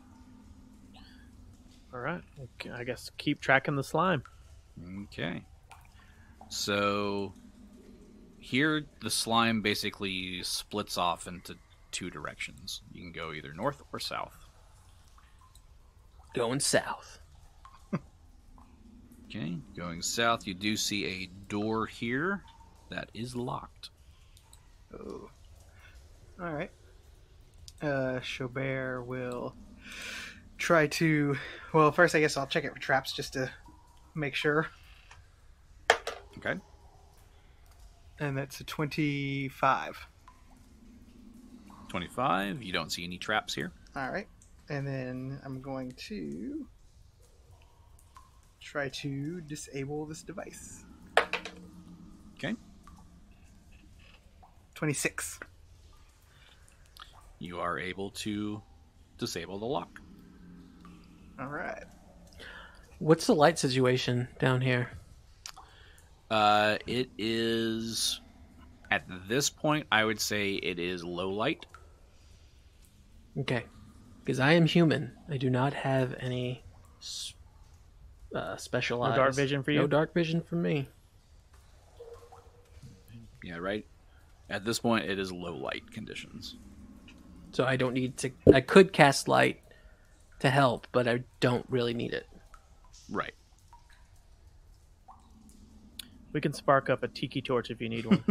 All right. Okay, I guess keep tracking the slime. Okay. So here the slime basically splits off into two directions. You can go either north or south. Going south. Okay, going south, you do see a door here that is locked. Oh. All right. Xo'bere will try to... Well, first I guess I'll check it for traps just to make sure. Okay. And that's a 25. 25, you don't see any traps here. All right. And then I'm going to try to disable this device. Okay. 26. You are able to disable the lock. All right. What's the light situation down here? It is, at this point, I would say it is low light. Okay. Because I am human. I do not have any special eyes. No dark vision for you? No dark vision for me. Yeah, right? At this point, it is low light conditions. So I don't need to... I could cast light to help, but I don't really need it. Right. We can spark up a tiki torch if you need one.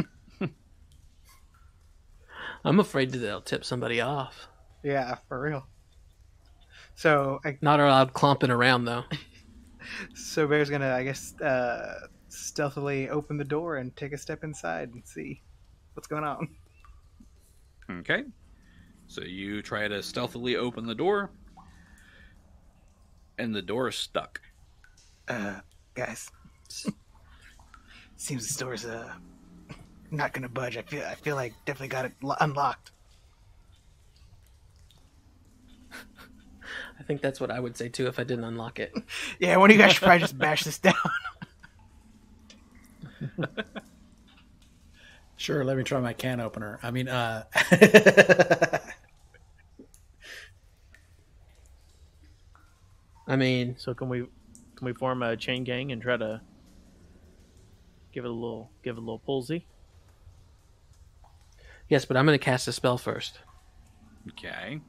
I'm afraid that they'll tip somebody off. Yeah, for real. So, Not allowed clomping around, though. Bear's gonna, I guess, stealthily open the door and take a step inside and see what's going on. Okay. So you try to stealthily open the door, and the door is stuck. Guys, seems this door's not gonna budge. I feel like definitely got it unlocked. I think that's what I would say too if I didn't unlock it. Yeah, one of you guys should probably just bash this down. Sure, let me try my can opener. I mean, I mean, So can we form a chain gang and try to give it a little pulsy? yes, but I'm going to cast a spell first. Okay.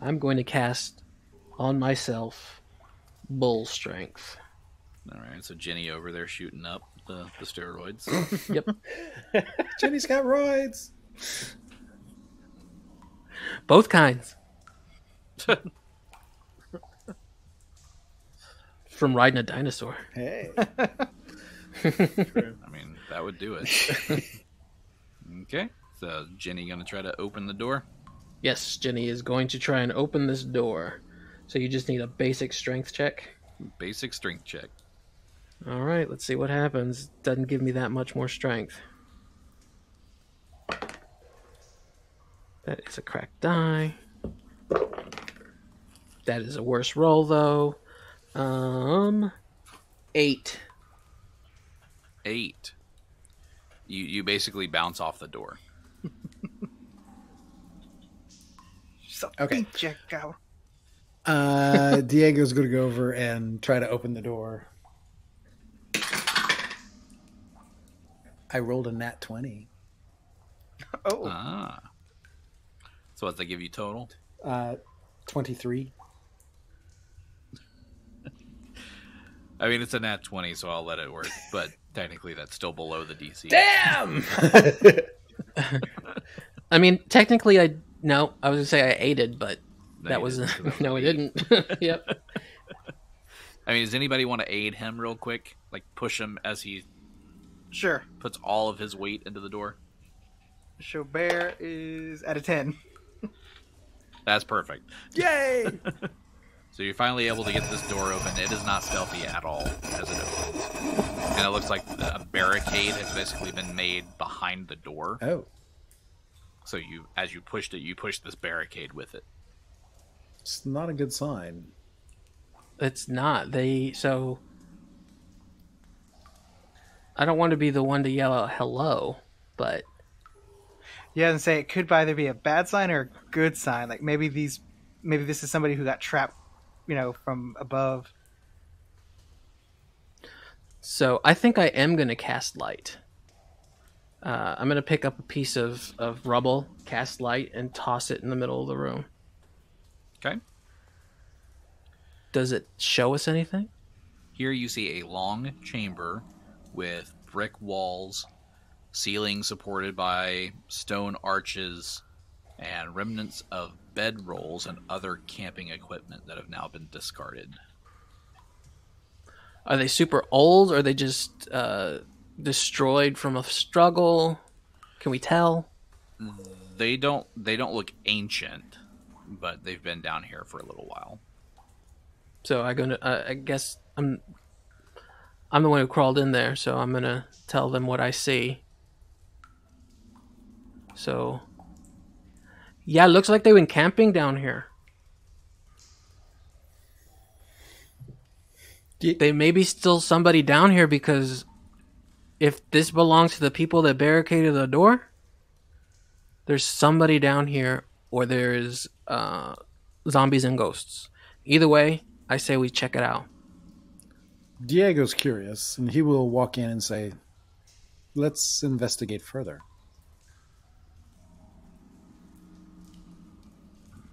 I'm going to cast on myself Bull Strength. All right. So Genny over there shooting up the steroids. Yep. Jenny's got roids. Both kinds. From riding a dinosaur. Hey. True. I mean, that would do it. Okay. So Genny gonna try to open the door. Yes, Genny is going to try and open this door. So you just need a basic strength check. Basic strength check. All right, let's see what happens. Doesn't give me that much more strength. That is a cracked die. That is a worse roll, though. 8. 8. You basically bounce off the door. Okay. Check out. Diego's going to go over and try to open the door. I rolled a nat 20. Oh, Ah. So what, they give you total? 23. I mean, it's a nat 20, so I'll let it work. But technically, that's still below the DC. Damn! I mean, technically, I was going to say I aided, but No, that you was... didn't, so that No, would I be- didn't. Yep. I mean, does anybody want to aid him real quick? Like, push him as he sure. puts all of his weight into the door? Xo'bere is at a 10. That's perfect. Yay! So you're finally able to get this door open. It is not stealthy at all as it opens. And it looks like a barricade has basically been made behind the door. Oh, So as you pushed it, you pushed this barricade with it. it's not a good sign. It's not. So... I don't want to be the one to yell out hello, but... Yeah, and say it could either be a bad sign or a good sign. Like maybe this is somebody who got trapped, from above. So I think I am going to cast light. I'm going to pick up a piece of rubble, cast light, and toss it in the middle of the room. Okay. Does it show us anything? Here you see a long chamber with brick walls, ceiling supported by stone arches, and remnants of bed rolls and other camping equipment that have now been discarded. Are they super old, or are they just destroyed from a struggle? Can we tell? They don't look ancient, but they've been down here for a little while. So I guess I'm the one who crawled in there, so I'm gonna tell them what I see. So, yeah, it looks like they went camping down here. They may be still somebody down here, because if this belongs to the people that barricaded the door, there's somebody down here, or there's zombies and ghosts. Either way, I say we check it out. Diego's curious, and he will walk in and say, let's investigate further.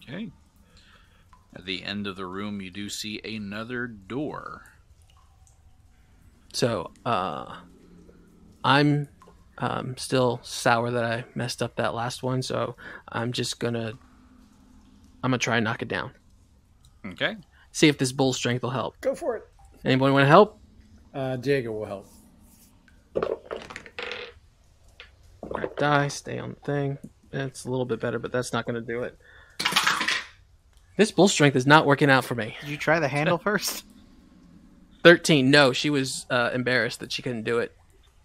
Okay. At the end of the room, you do see another door. So, I'm Still sour that I messed up that last one, so I'm gonna try and knock it down. Okay. See if this bull strength will help. Go for it. Anyone want to help? Diego will help. Crack die, stay on the thing. It's a little bit better, but that's not going to do it. This bull strength is not working out for me. Did you try the handle first? 13. No, she was embarrassed that she couldn't do it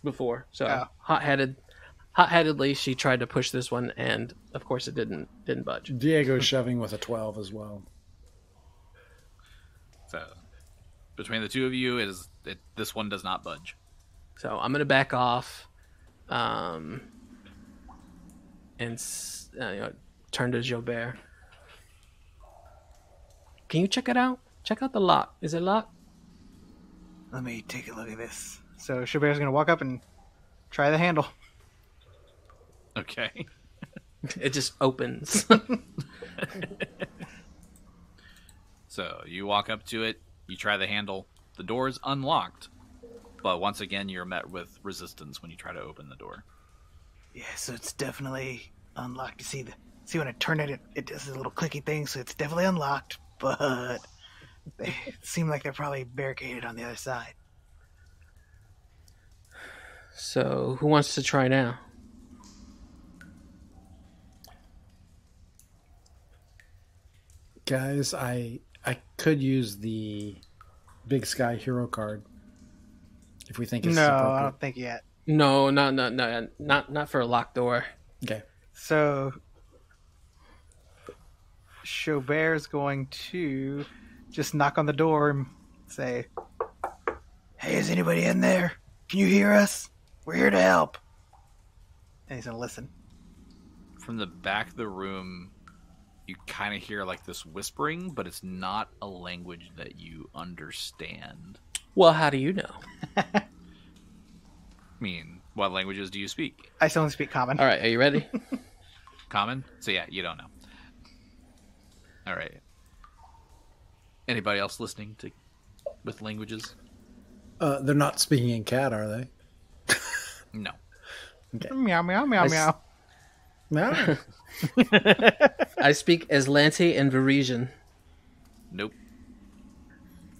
before. So hot-headedly, she tried to push this one, and of course, it didn't budge. Diego's shoving with a 12 as well. So between the two of you, this one does not budge. So I'm going to back off, and turn to Xo'bere. Can you check it out? Check out the lock. Is it locked? Let me take a look at this. So Xo'bere's going to walk up and try the handle. Okay. It just opens. So you walk up to it, you try the handle. The door is unlocked, but once again, you're met with resistance when you try to open the door. Yeah, so it's definitely unlocked. You see when I turn it, it does this little clicky thing, so it's definitely unlocked, but they seem like they're probably barricaded on the other side. So who wants to try now? Guys, I could use the Big Sky Hero card if we think it's No, appropriate. I don't think yet. No, not for a locked door. Okay. So Xo'bere's going to just knock on the door and say, "Hey, is anybody in there? Can you hear us? We're here to help." And he's going to listen. From the back of the room, you kind of hear like this whispering, but it's not a language that you understand. Well, how do you know? I mean, what languages do you speak? I still only speak common. All right, are you ready? Common? So yeah, you don't know. All right. Anybody else listening with languages? They're not speaking in cat, are they? No. Okay. Meow, meow, meow, meow. No. I speak Aslanti and Varisian. Nope.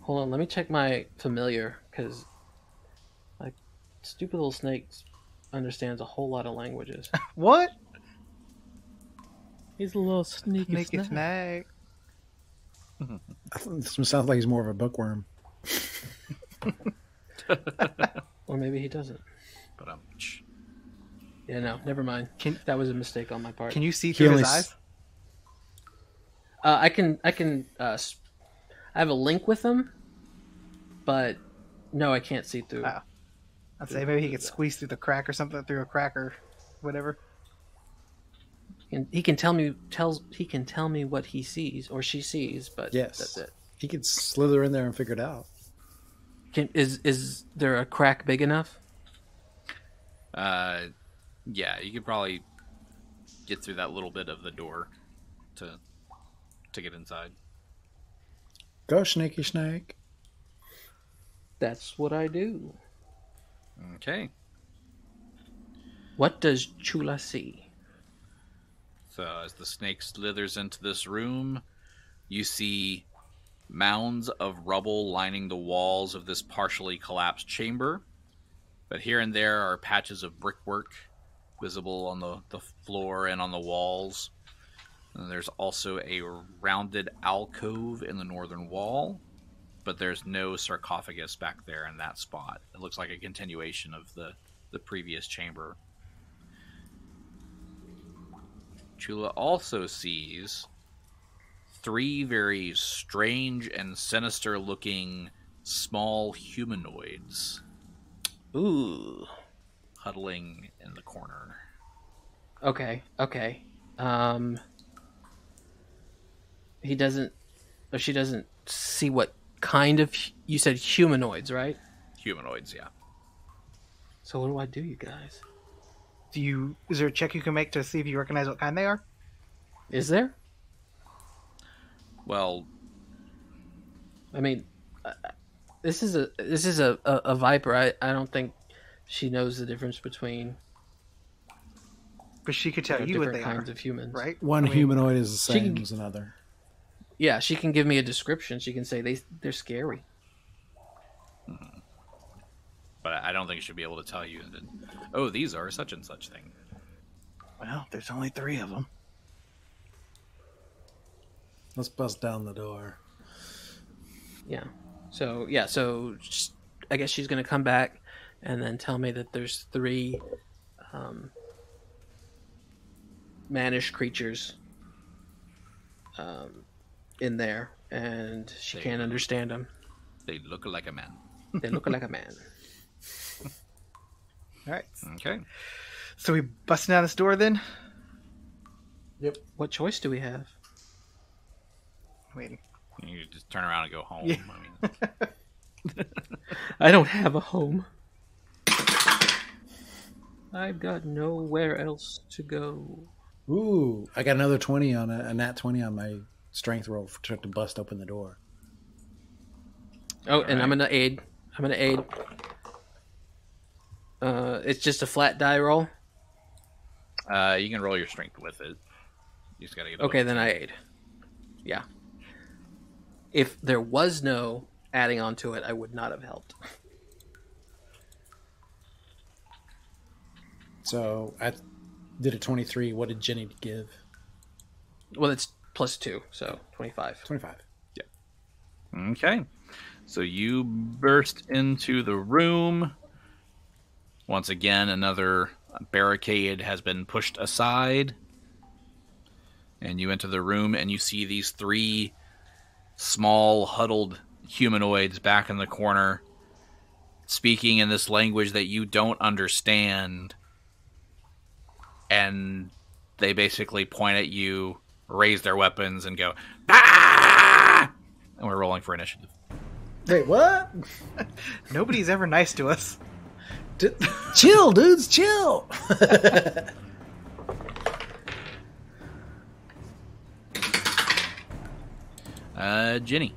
Hold on, let me check my familiar, because like stupid little snake understands a whole lot of languages. What? He's a little sneaky Sneaky snake. snake. This sounds like he's more of a bookworm. Or maybe he doesn't. But Yeah, no, never mind. That was a mistake on my part. Can you see through his eyes? I can. I have a link with him, but no, I can't see through. Oh. I'd say maybe he could squeeze through the crack or something, through a crack or whatever. He can tell me what he sees or she sees, but Yes. that's it. He could slither in there and figure it out. Is there a crack big enough? yeah, you could probably get through that little bit of the door to get inside. Go, snaky snake. That's what I do. Okay. What does Chula see? So as the snake slithers into this room, you see mounds of rubble lining the walls of this partially collapsed chamber. But here and there are patches of brickwork visible on the floor and on the walls. And there's also a rounded alcove in the northern wall, but there's no sarcophagus back there in that spot. It looks like a continuation of the previous chamber. Chula also sees 3 very strange and sinister looking small humanoids. Ooh. Huddling in the corner. Okay. He doesn't, or she doesn't see what kind of, you said humanoids, right? Humanoids, yeah. So what do I do, you guys? Is there a check you can make to see if you recognize what kind they are? Is there? Well, I mean, this is a viper. I don't think she knows the difference between But she could tell you what different they kinds are, of humans, right? One humanoid is the she same can- as another. Yeah, she can give me a description. She can say they're scary. But I don't think she'll be able to tell you that, oh, these are such and such thing. Well, there's only 3 of them. Let's bust down the door. Yeah. So I guess she's going to come back and then tell me that there's 3 mannish creatures in there, and she can't understand them. They look like a man. They look like a man. All right. Okay. So we busting down this door then? Yep. What choice do we have? Waiting. You just turn around and go home. Yeah. I mean, I don't have a home. I've got nowhere else to go. Ooh, I got another 20 on a nat 20 on my strength roll to bust open the door. Oh, and I'm gonna aid. It's just a flat die roll. you can roll your strength with it. You just gotta get. Okay, then I aid. Yeah. If there was no adding on to it, I would not have helped. So I did a 23. What did Genny give? Well, it's +2, so 25. 25. Okay. So you burst into the room. Once again, another barricade has been pushed aside. And you enter the room and you see these 3 small, huddled humanoids back in the corner, speaking in this language that you don't understand. And they basically point at you, raise their weapons, and go, "Ah!" And we're rolling for initiative. Wait, what? Nobody's ever nice to us. Chill, dudes, chill. Genny.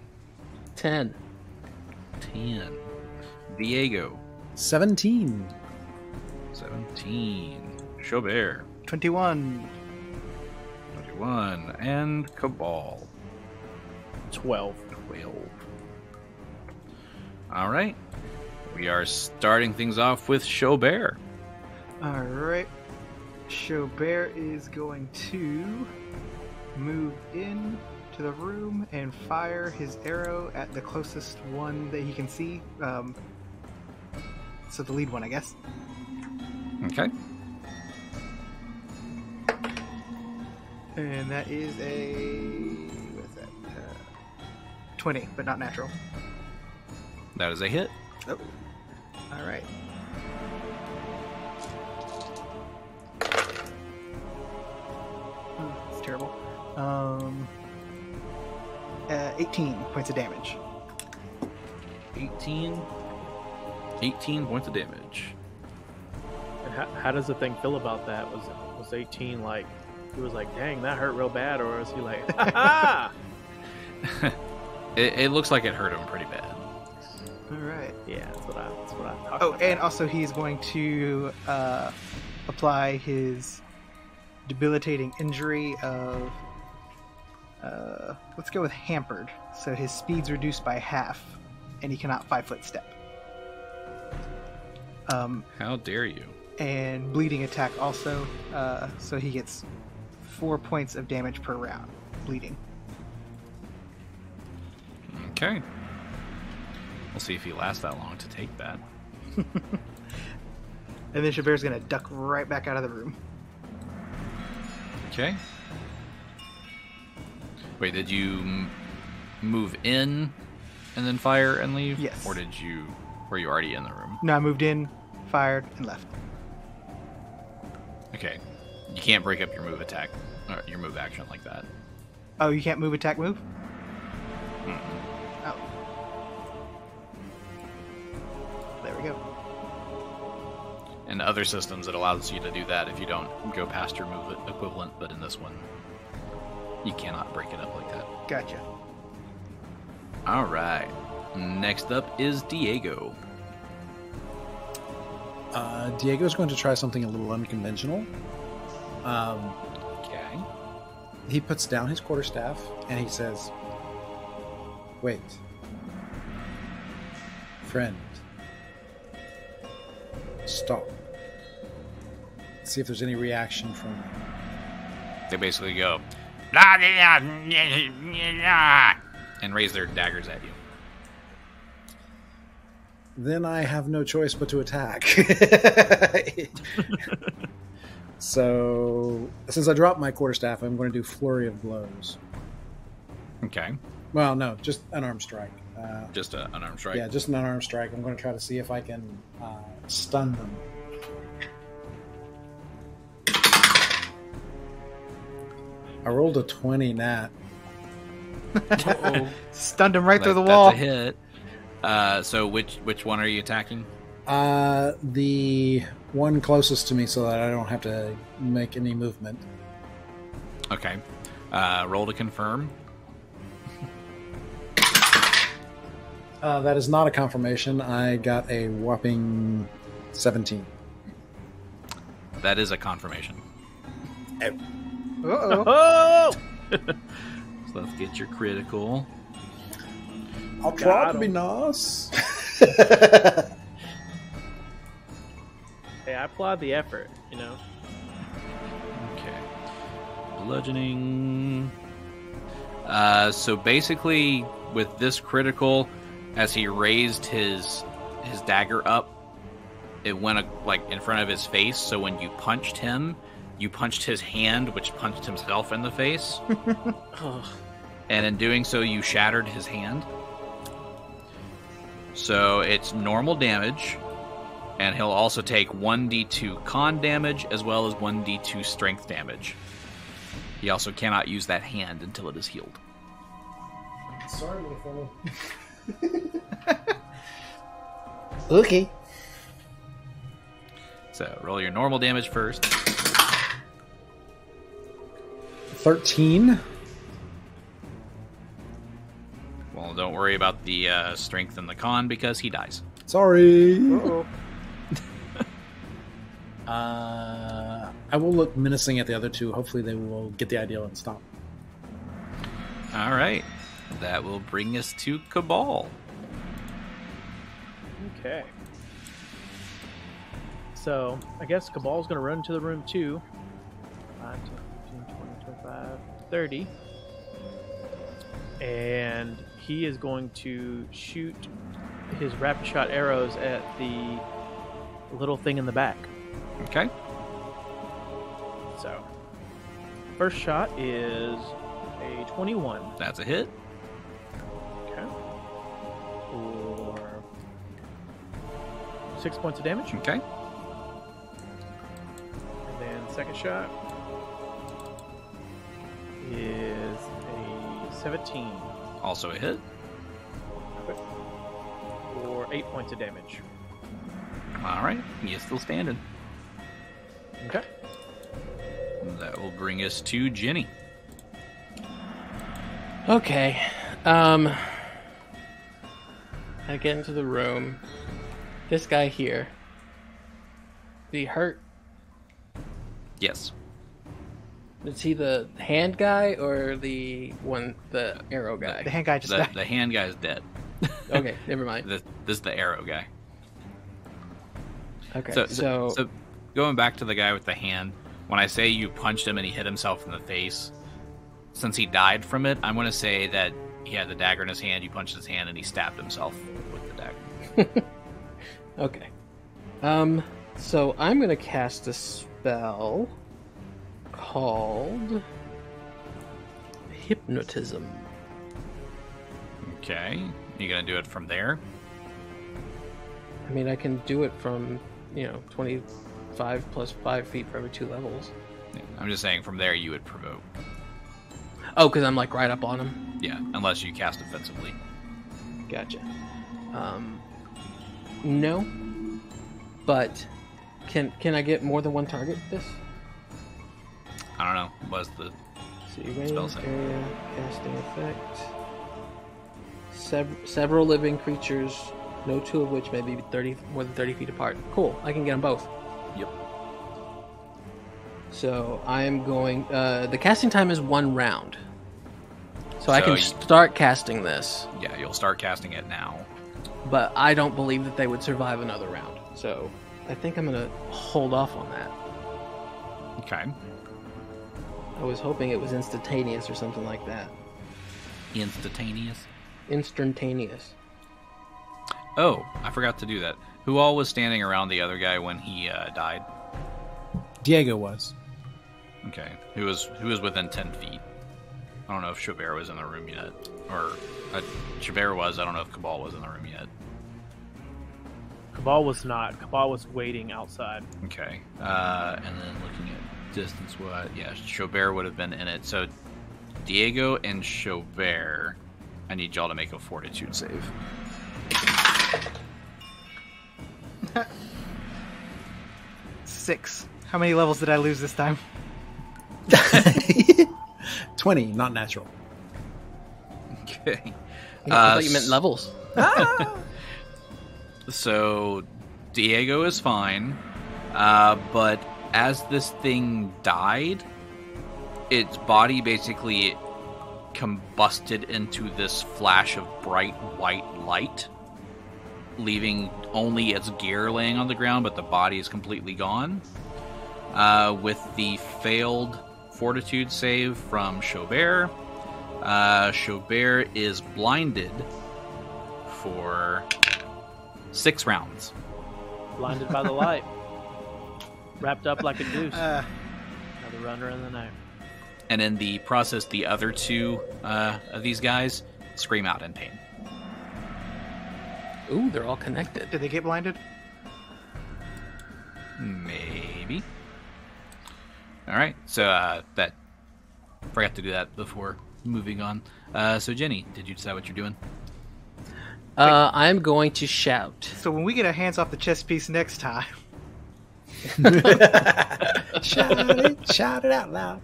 10. 10. Diego. 17. 17. Xo'bere. 21. 21. And Kabal. 12. 12. All right. We are starting things off with Xo'bere. All right. Xo'bere is going to move in to the room and fire his arrow at the closest one that he can see. So the lead one, I guess. Okay. And that is what is that? 20, but not natural. That is a hit. Oh. All right. It's terrible. 18 points of damage. 18 points of damage. And how does the thing feel about that? Was 18 like, he was like, dang, that hurt real bad, or was he like, ha ha? It looks like it hurt him pretty bad. All right. Yeah, that's what I talked Oh, about. and also he's going to apply his debilitating injury of let's go with hampered. So his speed's reduced by half, and he cannot 5-foot step. How dare you? And bleeding attack also, so he gets 4 points of damage per round, bleeding. Okay. We'll see if he lasts that long to take that. And then Xo'bere's going to duck right back out of the room. Okay. Wait, did you move in and then fire and leave? Yes. Or were you already in the room? No, I moved in, fired, and left. Okay. You can't break up your move attack, or your move action like that. Oh, you can't move, attack, move? Mm-mm. Oh. There we go. In other systems, it allows you to do that if you don't go past your move equivalent, but in this one, you cannot break it up like that. Gotcha. All right. Next up is Diego. Diego's going to try something a little unconventional. Okay. He puts down his quarterstaff and he says, "Wait. Friend. Stop. See if there's any reaction from you." They basically go, "Blah, blah, blah, blah," and raise their daggers at you. Then I have no choice but to attack. So, since I dropped my quarterstaff, I'm going to do Flurry of Blows. Okay. Well, no, just unarmed strike. Just an unarmed strike. Yeah, just an unarmed strike. I'm going to try to see if I can stun them. I rolled a 20 nat. Stunned him right through the wall. That's a hit. So which one are you attacking? The one closest to me so that I don't have to make any movement. Okay. Roll to confirm. That is not a confirmation. I got a whopping 17. That is a confirmation. Uh-oh. Oh! So let's get your critical. I'll try to be nice. Hey, I applaud the effort, you know. Okay. Bludgeoning. So basically, with this critical, as he raised his dagger up, it went like in front of his face. So when you punched him, you punched his hand, which punched himself in the face. And in doing so, you shattered his hand. So it's normal damage. And he'll also take 1d2 con damage as well as 1d2 strength damage. He also cannot use that hand until it is healed. Sorry, little fellow. Okay. So roll your normal damage first. 13. Well, don't worry about the strength and the con because he dies. Sorry. Uh-oh. I will look menacing at the other two. Hopefully they will get the idea and stop. All right. That will bring us to Kabal. Okay. So, I guess Cabal's going to run to the room too. 5, 10, 15, 20, 25, 30. And he is going to shoot his rapid shot arrows at the little thing in the back. Okay. So, first shot is a 21. That's a hit. Okay. For 6 points of damage. Okay. And then second shot is a 17. Also a hit. For 8 points of damage. All right. He is still standing. Okay. That will bring us to Genny. Okay. I get into the room. This guy here. Did he hurt? Yes. Is he the hand guy or the arrow guy? The hand guy just died. The hand guy is dead. Okay, never mind. This is the arrow guy. Okay, So going back to the guy with the hand, when I say you punched him and he hit himself in the face, since he died from it, I'm going to say that he had the dagger in his hand, you punched his hand, and he stabbed himself with the dagger. Okay. So I'm going to cast a spell called Hypnotism. Okay. You going to do it from there? I mean, I can do it from, 25 plus 5 feet for every 2 levels. Yeah, I'm just saying from there you would provoke. Oh, because I'm like right up on him? Yeah, unless you cast offensively. Gotcha. No. But can I get more than one target with this? I don't know. What's the See, range, spell say? area, casting effect. Several living creatures, no two of which may be more than 30 feet apart. Cool, I can get them both. Yep. So I'm going. The casting time is 1 round. So I So can you- start casting this, Yeah, you'll start casting it now. but I don't believe that they would survive another round. So I think I'm going to hold off on that. Okay. I was hoping it was instantaneous or something like that. Instantaneous. Instantaneous. Oh, I forgot to do that. Who all was standing around the other guy when he died? Diego was. Okay. Who was within 10 feet? I don't know if Xo'bere was in the room yet. Or Xo'bere was. I don't know if Kabal was in the room yet. Kabal was not. Kabal was waiting outside. Okay. And then looking at distance, what? Yeah, Xo'bere would have been in it. So Diego and Xo'bere, I need y'all to make a fortitude save. Six. How many levels did I lose this time? 20, not natural. Okay. I thought you meant levels. So Diego is fine, but as this thing died, its body basically combusted into this flash of bright white light, leaving only its gear laying on the ground, but the body is completely gone. With the failed fortitude save from Xo'bere, Xo'bere is blinded for 6 rounds. Blinded by the light. Wrapped up like a goose. Another runner in the night. And in the process, the other 2 of these guys scream out in pain. Ooh, they're all connected. Did they get blinded? Maybe. All right. So that forgot to do that before moving on. So Genny, did you decide what you're doing? I'm going to shout. So when we get our hands off the chess piece next time, Shout it out loud.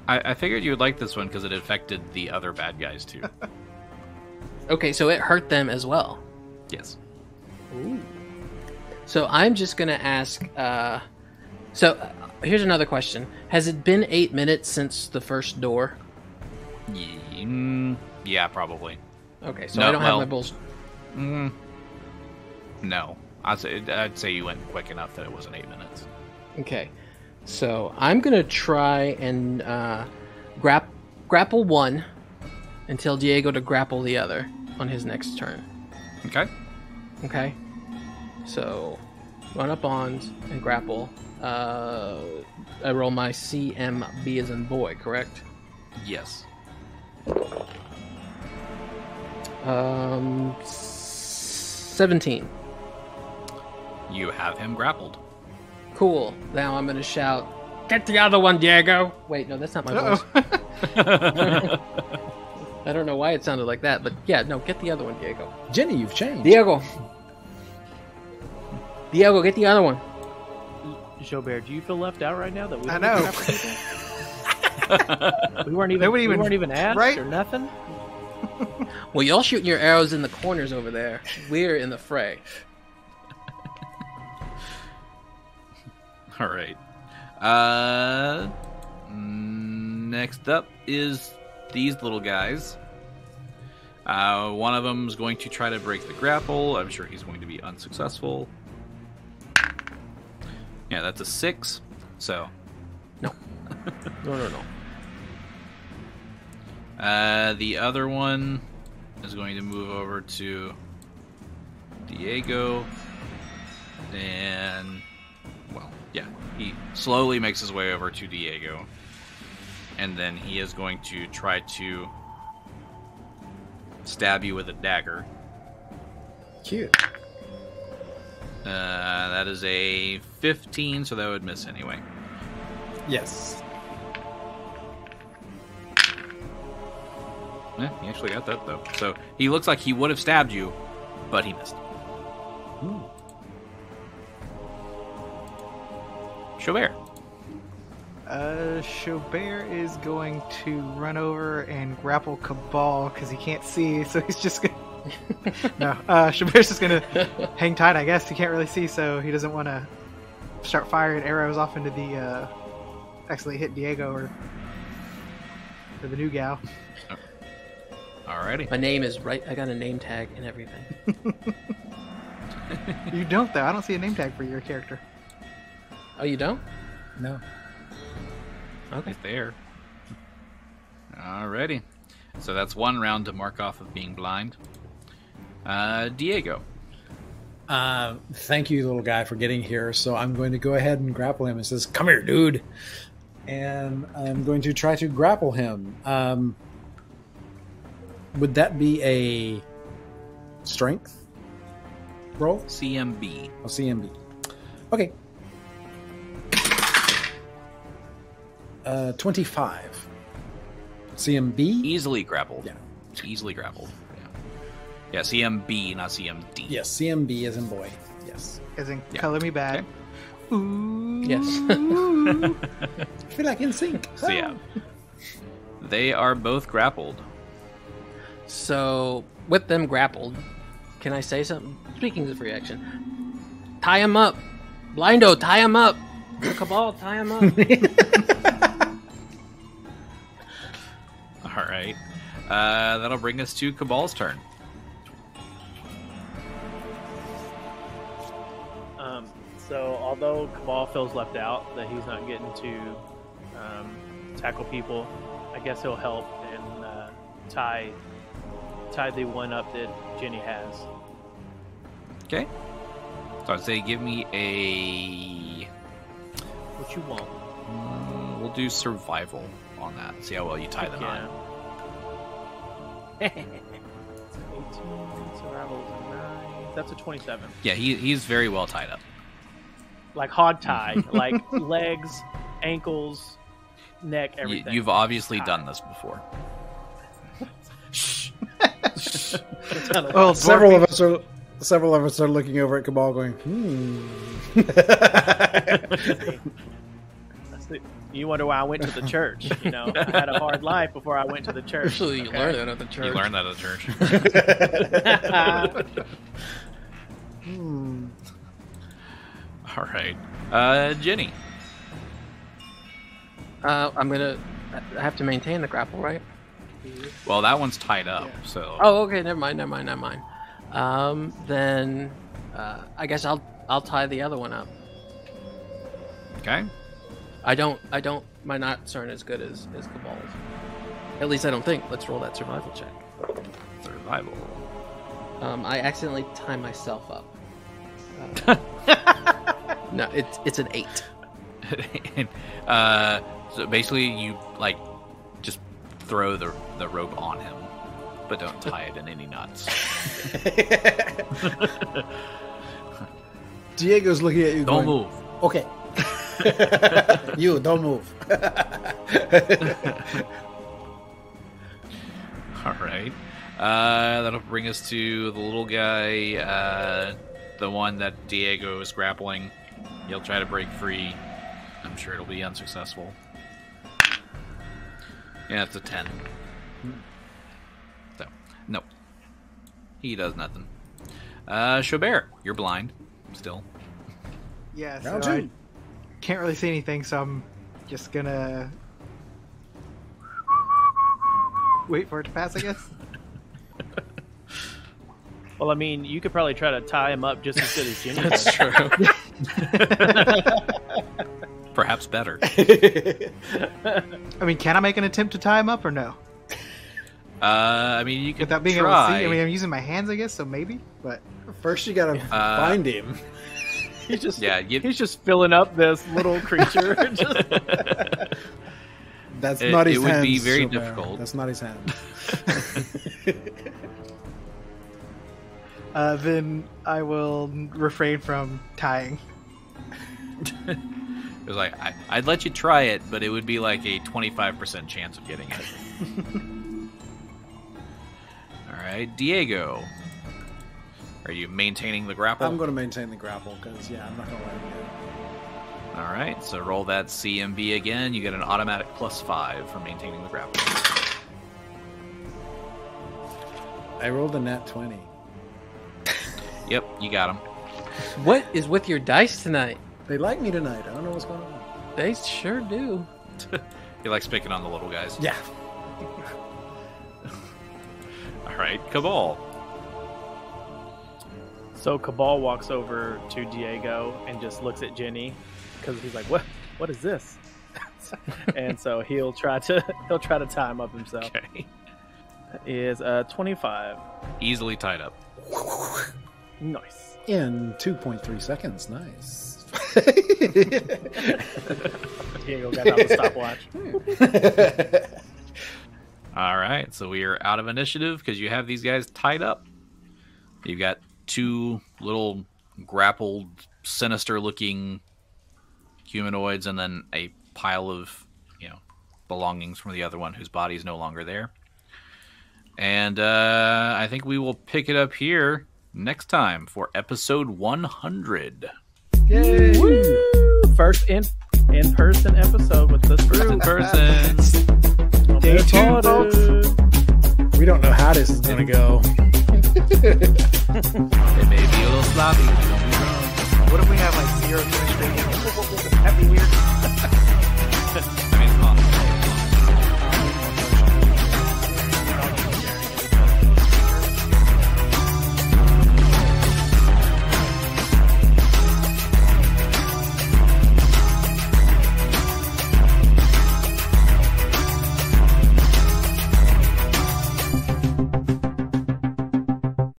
I figured you would like this one because it affected the other bad guys too. Okay, so it hurt them as well. Yes. Ooh. So I'm just going to ask... here's another question. Has it been 8 minutes since the first door? Yeah, probably. Okay, so No, I don't have well- my bulls. No, I'd say you went quick enough that it wasn't 8 minutes. Okay, so I'm going to try and grapple one and tell Diego to grapple the other on his next turn. Okay. Okay? So, run up on and grapple. I roll my CMB as in boy, correct? Yes. 17. You have him grappled. Cool. Now I'm gonna shout, "Get the other one, Diego!" Wait, no, that's not my voice. I don't know why it sounded like that, but yeah, no, get the other one, Diego. Genny, you've changed. Diego, get the other one. Xo'bere, do you feel left out right now that we I don't know. even we weren't even Nobody we even- weren't even asked right? or nothing? Well, y'all shooting your arrows in the corners over there. We're in the fray. All right. Next up is these little guys. One of them is going to try to break the grapple. I'm sure he's going to be unsuccessful. Yeah, that's a 6. So, No. No. the other one is going to move over to Diego. And, well, yeah, he slowly makes his way over to Diego. And then he is going to try to stab you with a dagger. Cute. That is a 15, so that would miss anyway. Yes. Yeah, he actually got that, though. So he looks like he would have stabbed you, but he missed. Xo'bere. Xo'bere is going to run over and grapple Kabal because he can't see, so he's just gonna. No, Xo'bere's just gonna hang tight. I guess he can't really see, so he doesn't want to start firing arrows off into the. Actually hit Diego or the new gal. Alrighty. My name is right. I got a name tag and everything. You don't though. I don't see a name tag for your character. Oh, you don't? No. Okay. It's there. Alrighty. So that's one round to mark off of being blind. Diego. Thank you, little guy, for getting here. So I'm going to go ahead and grapple him. It says, "Come here, dude." And I'm going to try to grapple him. Would that be a strength roll? CMB. Oh, CMB. Okay. 25. CMB? Easily grappled. Yeah. Easily grappled. Yeah, CMB, not CMD. Yes, CMB as in boy. Yes. As in, Yeah. color me bad. Okay. Ooh. Yes. I feel like in sync. So yeah. They are both grappled. So, with them grappled, can I say something? Speaking of reaction, tie him up. Blindo, tie him up. Kabal, tie him up. All right. That'll bring us to Kabal's turn. So although Kabal feels left out, that he's not getting to tackle people, I guess he'll help and tie the one up that Genny has. Okay. So I'd say give me a... What you want? we'll do survival on that. See how well you tie the knot. Yeah. 18, survival is a 9. That's a 27. Yeah, he's very well tied up. Like hog tie, like legs, ankles, neck, everything. You've obviously done this before. Well, Several of us are looking over at Kabal going, You wonder why I went to the church. You know, I had a hard life before I went to the church. Usually you learn that at the church. You learned that at the church. All right. Genny. I have to maintain the grapple, right? Well, that one's tied up, so... Oh, okay. Never mind. Then I guess I'll tie the other one up. Okay. I don't. My knots aren't as good as Kabal's. At least I don't think. Let's roll that survival check. Survival. I accidentally tie myself up. No, it's an 8. So basically, you like just throw the rope on him, but don't tie it in any knots. Diego's looking at you Don't going, move. Okay. You, don't move. All right. That'll bring us to the little guy, the one that Diego is grappling. He'll try to break free. I'm sure it'll be unsuccessful. Yeah, it's a 10. So, no. He does nothing. Xo'bere, you're blind. Still. Yeah, so Round I two. can't really see anything, so I'm just gonna wait for it to pass, I guess. Well, I mean, you could probably try to tie him up just as good as Genny That's does. true. Perhaps better. I mean, can I make an attempt to tie him up or no? I mean, you could Without being try. able to see? I mean, I'm using my hands, I guess, so maybe, but... First, you gotta find him. He's just Yeah, he's just filling up this little creature. That's It- not his it would hand. be very Xo'bere. difficult. That's not his hand. Then I will refrain from tying. It was like, I'd let you try it, but it would be like a 25% chance of getting it. All right, Diego. Are you maintaining the grapple? I'm going to maintain the grapple because, yeah, I'm not going to let him go. All right, so roll that CMB again. You get an automatic +5 for maintaining the grapple. I rolled a nat 20. Yep, you got him. What is with your dice tonight? They like me tonight. I don't know what's going on. They sure do. He likes picking on the little guys. Yeah. All right, Kabal. So Kabal walks over to Diego and just looks at Genny because he's like, "What is this?" And so he'll try to tie him up himself. Okay. Is 25. Easily tied up. Nice. In 2.3 seconds. Nice. Diego got out the stopwatch. All right, so we are out of initiative because you have these guys tied up. You've got two little grappled, sinister-looking humanoids, and then a pile of, belongings from the other one whose body is no longer there. And I think we will pick it up here next time for episode 100. Yay! Woo! First in-person episode with this crew. In person. Stay tuned, folks. We don't know how this is going to go. It may be a little sloppy. What if we have like zero chemistry? That'd be weird.